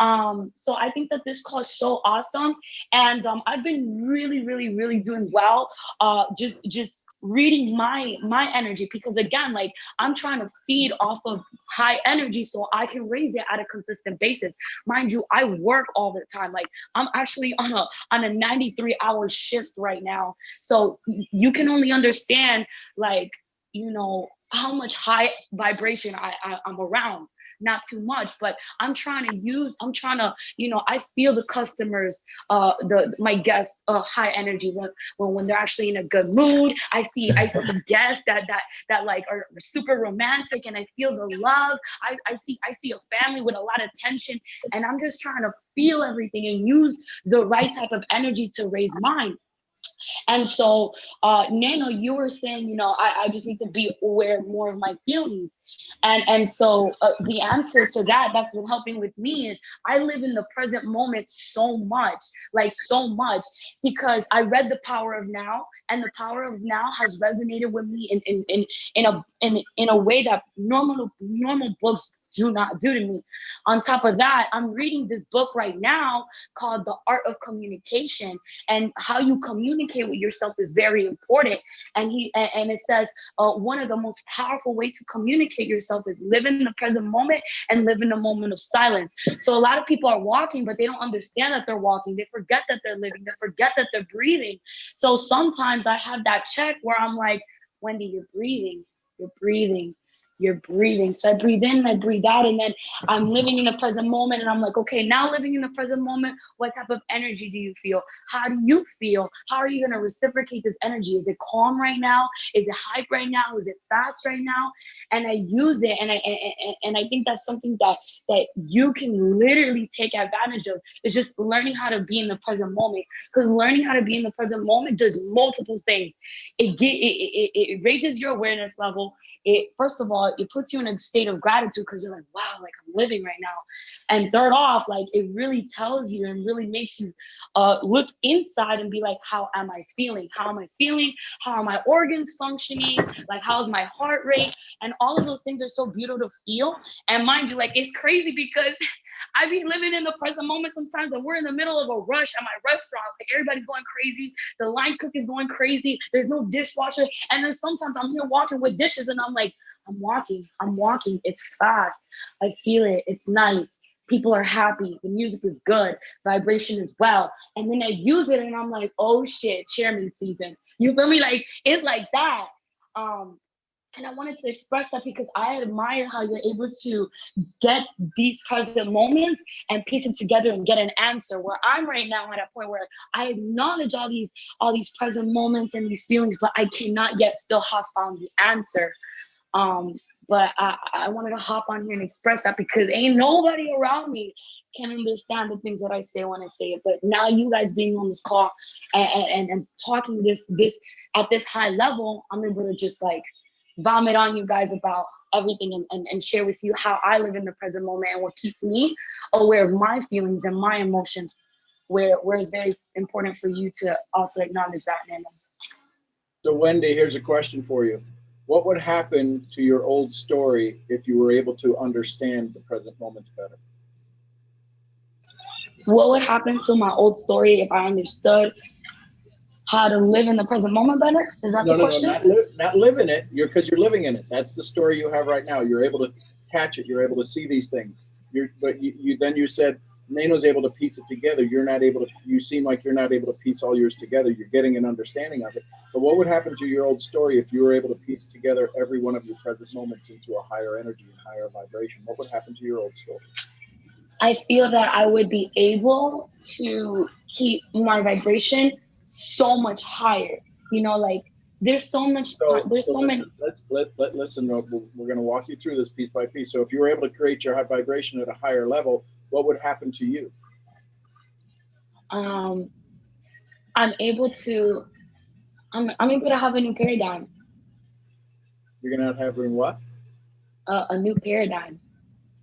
So I think that this call is so awesome. And I've been really, really, really doing well. Just reading my energy, because again, like I'm trying to feed off of high energy so I can raise it at a consistent basis. Mind you, I work all the time. Like I'm actually on a 93-hour shift right now. So you can only understand, like, how much high vibration I'm around. Not too much, but I'm trying to, I feel the customers, my guests, high energy when they're actually in a good mood. I see guests that like are super romantic, and I feel the love. I see a family with a lot of tension, and I'm just trying to feel everything and use the right type of energy to raise mine. And so, Nano, you were saying, I just need to be aware more of my feelings. And so the answer to that's been helping with me is I live in the present moment so much, because I read The Power of Now, and The Power of Now has resonated with me in a way that normal books do not do to me. On top of that, I'm reading this book right now called The Art of Communication, and how you communicate with yourself is very important. And it says one of the most powerful ways to communicate yourself is live in the present moment and live in a moment of silence. So a lot of people are walking, but they don't understand that they're walking. They forget that they're living. They forget that they're breathing. So sometimes I have that check where I'm like, Wendy, you're breathing. you're breathing. So I breathe in, I breathe out, and then I'm living in the present moment. And I'm like, okay, now living in the present moment, what type of energy do you feel? How do you feel? How are you going to reciprocate this energy? Is it calm right now? Is it hype right now? Is it fast right now? And I use it, and I think that's something that you can literally take advantage of. It's just learning how to be in the present moment. Because learning how to be in the present moment does multiple things. It raises your awareness level. It, first of all, it puts you in a state of gratitude because you're like, wow, like I'm living right now. And third off, like it really tells you and really makes you look inside and be like, how am I feeling? How am I feeling? How are my organs functioning? Like, how's my heart rate? And all of those things are so beautiful to feel. And mind you, like, it's crazy because I be living in the present moment sometimes, and we're in the middle of a rush at my restaurant. Like, everybody's going crazy. The line cook is going crazy. There's no dishwasher. And then sometimes I'm here walking with dishes, and I'm like, I'm walking. It's fast. I feel it. It's nice. People are happy. The music is good. Vibration is well. And then I use it, and I'm like, oh shit, chairman season. You feel me? Like, it's like that. And I wanted to express that because I admire how you're able to get these present moments and piece it together and get an answer. Where I'm right now at a point where I acknowledge all these present moments and these feelings, but I cannot yet still have found the answer. But I wanted to hop on here and express that because ain't nobody around me can understand the things that I say when I say it. But now you guys being on this call and talking this at this high level, I'm able to just like vomit on you guys about everything and share with you how I live in the present moment and what keeps me aware of my feelings and my emotions, where it's very important for you to also acknowledge that, Neno. So Wendy, here's a question for you. What would happen to your old story if you were able to understand the present moments better? What would happen to my old story if I understood how to live in the present moment better? Is that the question? No, not live in it. Because you're living in it. That's the story you have right now. You're able to catch it. You're able to see these things. But you said Neno's able to piece it together. You're not able to. You seem like you're not able to piece all yours together. You're getting an understanding of it. But what would happen to your old story if you were able to piece together every one of your present moments into a higher energy and higher vibration? What would happen to your old story? I feel that I would be able to keep my vibration so much higher. You know, like there's so much. Many. Listen. We're going to walk you through this piece by piece. So if you were able to create your vibration at a higher level, what would happen to you? I'm able to have a new paradigm. You're going to have what? A new paradigm.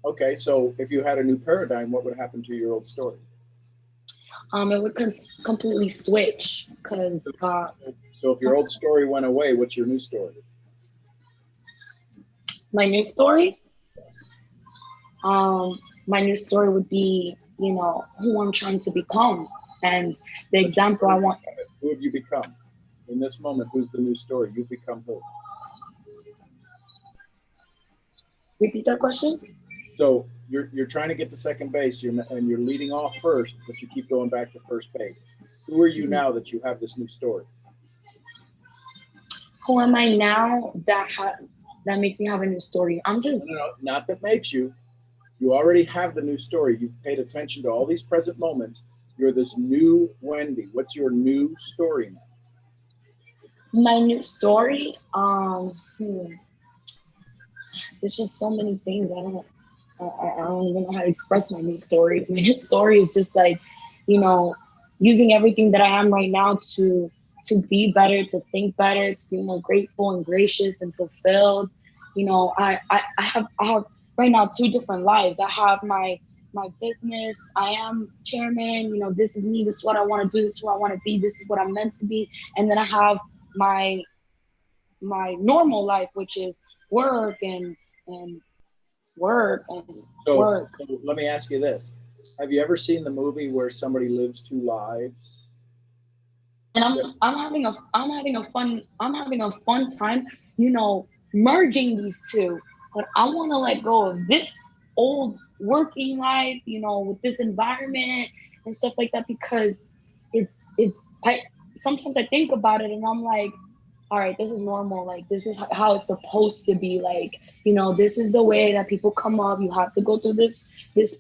Okay, so if you had a new paradigm, what would happen to your old story? It would completely switch because. So if your old story went away, what's your new story? My new story? My new story would be, you know, who I'm trying to become. And the example I want. Who have you become? In this moment, who's the new story? You've become who? Repeat that question? So you're trying to get to second base, and you're leading off first, but you keep going back to first base. Who are you now that you have this new story? Who am I now that makes me have a new story? I'm just no, not that makes you. You already have the new story. You've paid attention to all these present moments. You're this new Wendy. What's your new story now? My new story? There's just so many things. I don't even know how to express my new story. My new story is just like, you know, using everything that I am right now to be better, to think better, to be more grateful and gracious and fulfilled. You know, I have right now 2 different lives. I have my business. I am chairman. You know, this is me. This is what I want to do. This is who I want to be. This is what I'm meant to be. And then I have my normal life, which is work and work. So let me ask you this. Have you ever seen the movie where somebody lives 2 lives? And I'm having a fun time, you know, merging these 2. But I want to let go of this old working life, you know, with this environment and stuff like that, because it's sometimes I think about it and I'm like, all right, this is normal. Like, this is how it's supposed to be. Like, you know, this is the way that people come up. You have to go through this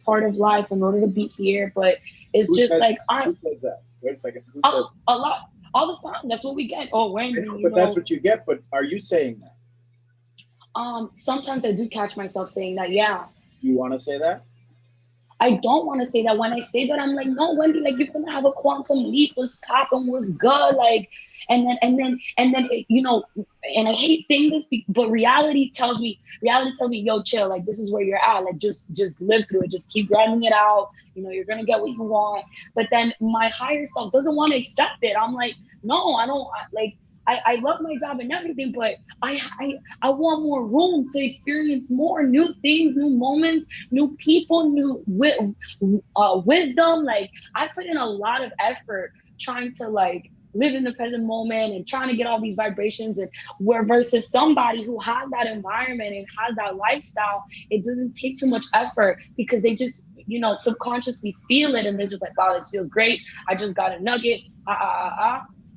part of life in order to be here. But it's Who just says like, who says that? Wait a second. Who a, says a lot, all the time. That's what we get. Oh, I Wendy, know, you but that's know. what you get. But are you saying that? Sometimes I do catch myself saying that. Yeah. You want to say that? I don't want to say that. When I say that, I'm like, no, Wendy, like, you're gonna have a quantum leap. What's popping? What's good? Like, and then, you know, and I hate saying this, but reality tells me, yo, chill. Like, this is where you're at. Like, just live through it. Just keep grinding it out. You know, you're gonna get what you want. But then my higher self doesn't want to accept it. I'm like, no, I don't. I love my job and everything, but I want more room to experience more new things, new moments, new people, new wisdom. Like, I put in a lot of effort trying to like live in the present moment and trying to get all these vibrations, and where versus somebody who has that environment and has that lifestyle, it doesn't take too much effort because they just, you know, subconsciously feel it, and they're just like, wow, this feels great. I just got a nugget.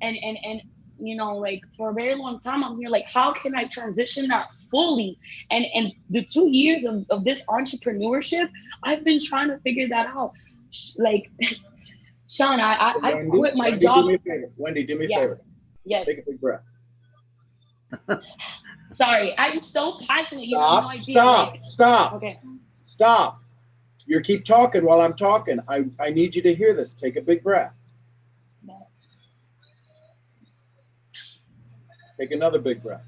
And you know, like, for a very long time, I'm here like, how can I transition that fully? And the 2 years of this entrepreneurship, I've been trying to figure that out. Like, Sean, I quit my Wendy, job. do me a favor. Wendy, do me a Yeah. favor. Yes. Take a big breath. Sorry, I'm so passionate. You have no idea. Stop. Like, Stop. okay. Stop. You keep talking while I'm talking. I need you to hear this. Take a big breath. Take another big breath.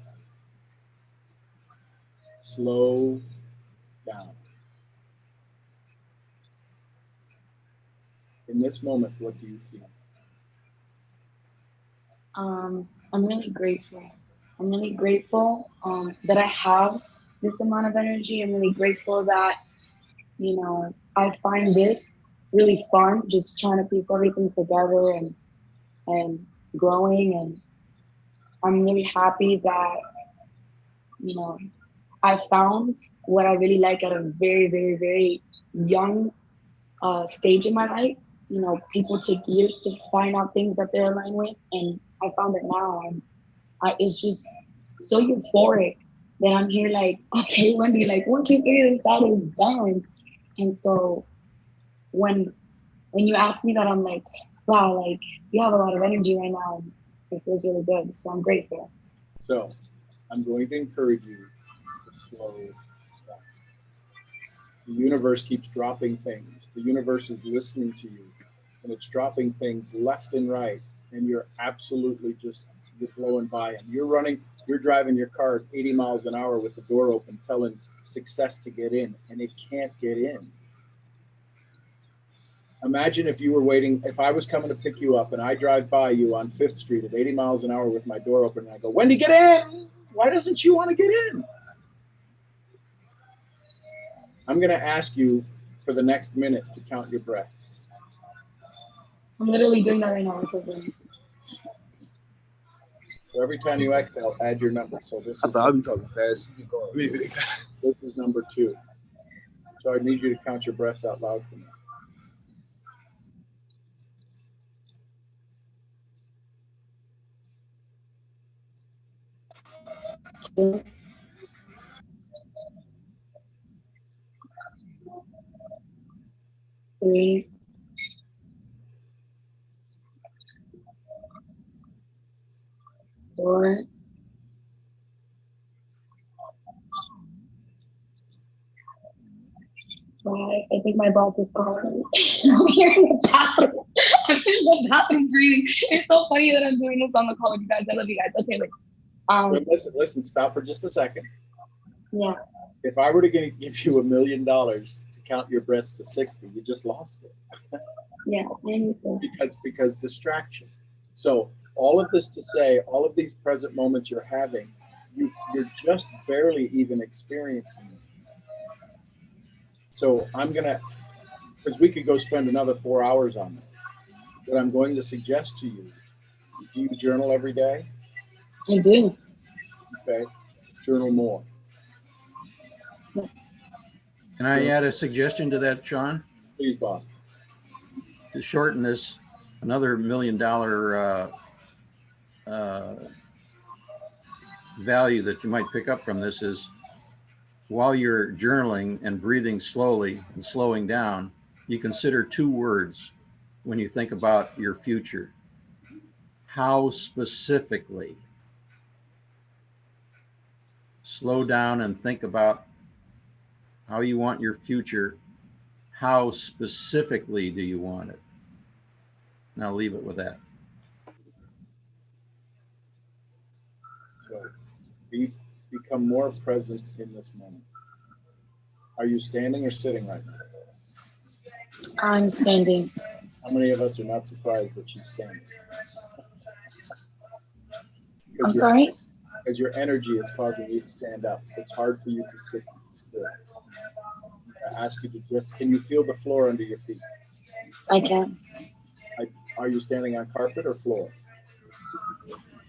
Slow down. In this moment, what do you feel? I'm really grateful. I'm really grateful that I have this amount of energy. I'm really grateful that, you know, I find this really fun, just trying to piece everything together and growing. And I'm really happy that, you know, I found what I really like at a very, very, very young stage in my life. You know, people take years to find out things that they're aligned with, and I found it now. And it's just so euphoric that I'm here like, okay, Wendy, like, once you figure this out, it's done. And so when you ask me that, I'm like, wow, like, you have a lot of energy right now, and it feels really good. So I'm grateful. So I'm going to encourage you to slow down. The universe keeps dropping things. The universe is listening to you, and it's dropping things left and right, and you're absolutely just, you're blowing by them. You're driving your car at 80 miles an hour with the door open, telling success to get in, and it can't get in. Imagine if you were waiting, if I was coming to pick you up and I drive by you on 5th Street at 80 miles an hour with my door open, and I go, Wendy, get in! Why doesn't she want to get in? I'm going to ask you for the next minute to count your breaths. I'm literally doing that right now. So every time you exhale, add your number. So this I is, thought I'd be talking fast. You be going really, really fast. this is number 2. So I need you to count your breaths out loud for me. 2, 3, 4, 5. I think my breath is calling. I'm here in the bathroom. I'm in the bathroom breathing. It's so funny that I'm doing this on the call with you guys. I love you guys. Okay, like, Listen, stop for just a second. yeah. If I were to give you $1 million to count your breaths to 60, you just lost it. Yeah, I understand. Because distraction. So all of this to say, all of these present moments you're having, you're just barely even experiencing it. So I'm gonna, because we could go spend another 4 hours on this. What I'm going to suggest to you, do you journal every day? I do. Okay, journal more. Can I add a suggestion to that, Sean? Please, Bob. To shorten this, another $1 million value that you might pick up from this is while you're journaling and breathing slowly and slowing down, you consider two words when you think about your future. How specifically? Slow down and think about how you want your future. How specifically do you want it? And I'll leave it with that. So become more present in this moment. Are you standing or sitting right now? I'm standing. How many of us are not surprised that she's standing? I'm sorry? Because your energy is causing you to stand up. It's hard for you to sit still. I ask you to just, can you feel the floor under your feet? I can. Are you standing on carpet or floor?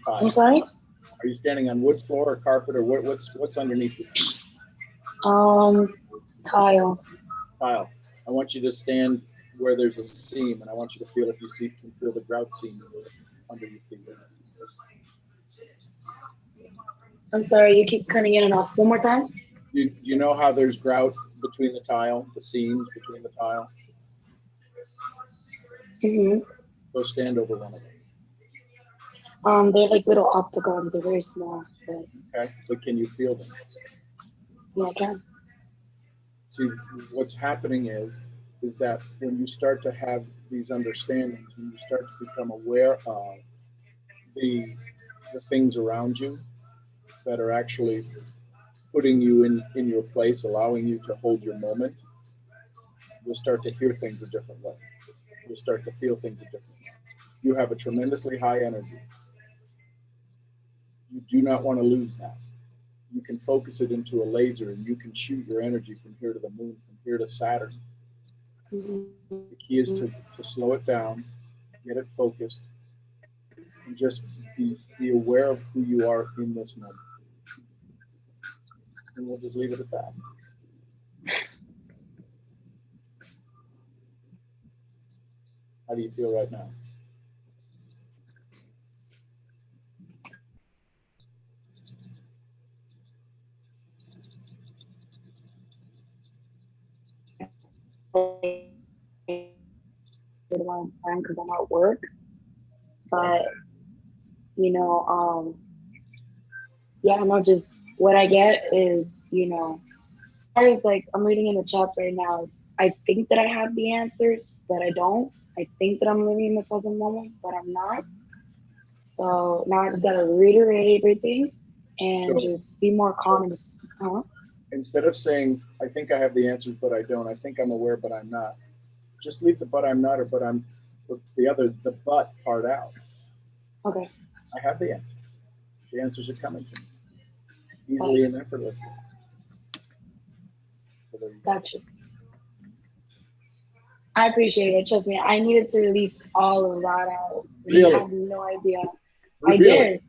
I'm sorry? Are you standing on wood floor or carpet, or what's underneath you? Tile. Tile. I want you to stand where there's a seam, and I want you to feel if you can feel the grout seam under your feet. I'm sorry, you keep cutting in and off. One more time? You know how there's grout between the tile, the seams between the tile? Mm-hmm. Go stand over one of them. They're like little octagons. They're very small. But... Okay, but can you feel them? Yeah, I can. See, what's happening is that when you start to have these understandings, when you start to become aware of the things around you that are actually putting you in your place, allowing you to hold your moment, you'll start to hear things a different way. You'll start to feel things a different way. You have a tremendously high energy. You do not want to lose that. You can focus it into a laser and you can shoot your energy from here to the moon, from here to Saturn. The key is to slow it down, get it focused, and just be aware of who you are in this moment. And we'll just leave it at that. How do you feel right now? Because I'm at work, but yeah, no, just what I get is, it's like I'm reading in the chat right now. I think that I have the answers, but I don't. I think that I'm living in the present moment, but I'm not. So now I just gotta reiterate everything and just be more calm and just. Instead of saying, I think I have the answers, but I don't. I think I'm aware, but I'm not. Just leave the but I'm not or but I'm the but part out. Okay. I have the answers. The answers are coming to me easily and effortlessly. So gotcha. I appreciate it. Trust me, I needed to release all of that out. Really? You have no idea. Really? I did.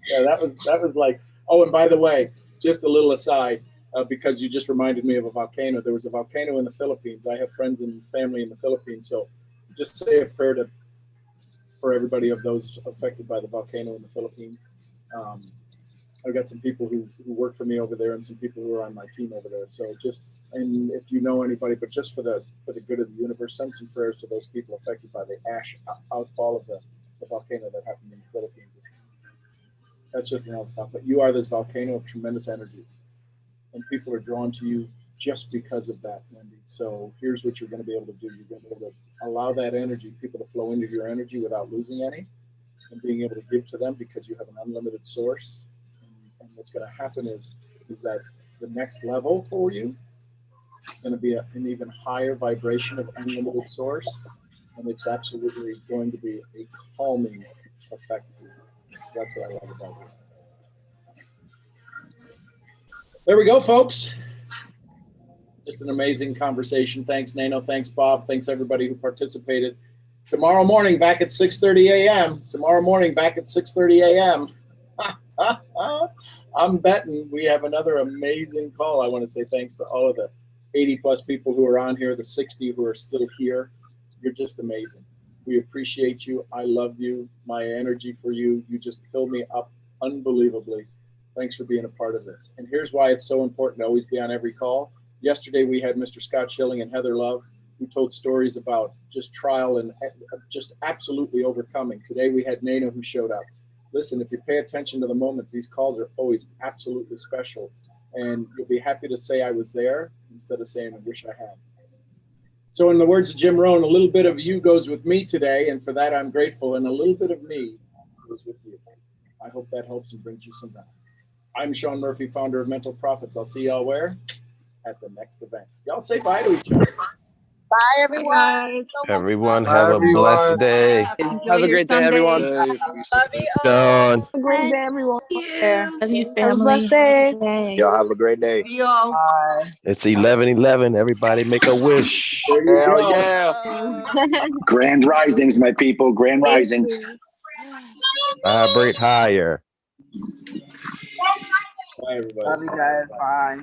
Yeah, that was like. Oh, and by the way, just a little aside, because you just reminded me of a volcano. There was a volcano in the Philippines. I have friends and family in the Philippines, so just say a prayer for everybody of those affected by the volcano in the Philippines. I've got some people who work for me over there and some people who are on my team over there. So and if you know anybody, but just for the good of the universe, send some prayers to those people affected by the ash outfall of the volcano that happened in the Philippines. That's just another thought. But you are this volcano of tremendous energy, and people are drawn to you just because of that, Wendy. So here's what you're going to be able to do. You're going to be able to allow that energy, people to flow into your energy without losing any, and being able to give to them because you have an unlimited source. And what's going to happen is that the next level for you is going to be an even higher vibration of unlimited source, and it's absolutely going to be a calming effect. That's what I love about it. There we go, folks. Just an amazing conversation. Thanks, Neno. Thanks, Bob. Thanks, everybody who participated. Tomorrow morning, back at 6:30 a.m. Tomorrow morning, back at 6:30 a.m. I'm betting we have another amazing call. I want to say thanks to all of the 80-plus people who are on here, the 60 who are still here. You're just amazing. We appreciate you. I love you. My energy for you. You just fill me up unbelievably. Thanks for being a part of this. And here's why it's so important to always be on every call. Yesterday we had Mr. Scott Schilling and Heather Love, who told stories about just trial and just absolutely overcoming. Today we had Neno, who showed up. Listen, if you pay attention to the moment, these calls are always absolutely special. And you'll be happy to say I was there instead of saying I wish I had. So in the words of Jim Rohn, a little bit of you goes with me today, and for that I'm grateful, and a little bit of me goes with you. I hope that helps and brings you some value. I'm Sean Murphy, founder of Mental Profits. I'll see y'all where? At the next event. Y'all say bye to each other. Bye, everyone. Everyone have a blessed day. Enjoy Have a your great day, Sunday. everyone. Love you all. Sean. Have a great day, everyone. Love you, Have a family. blessed day. Y'all have a great day. Love you all. It's 11:11. Everybody make a wish. There you Hell go. yeah. Grand risings, my people. Grand risings. Vibrate higher. Bye, everybody. Love you guys. Bye.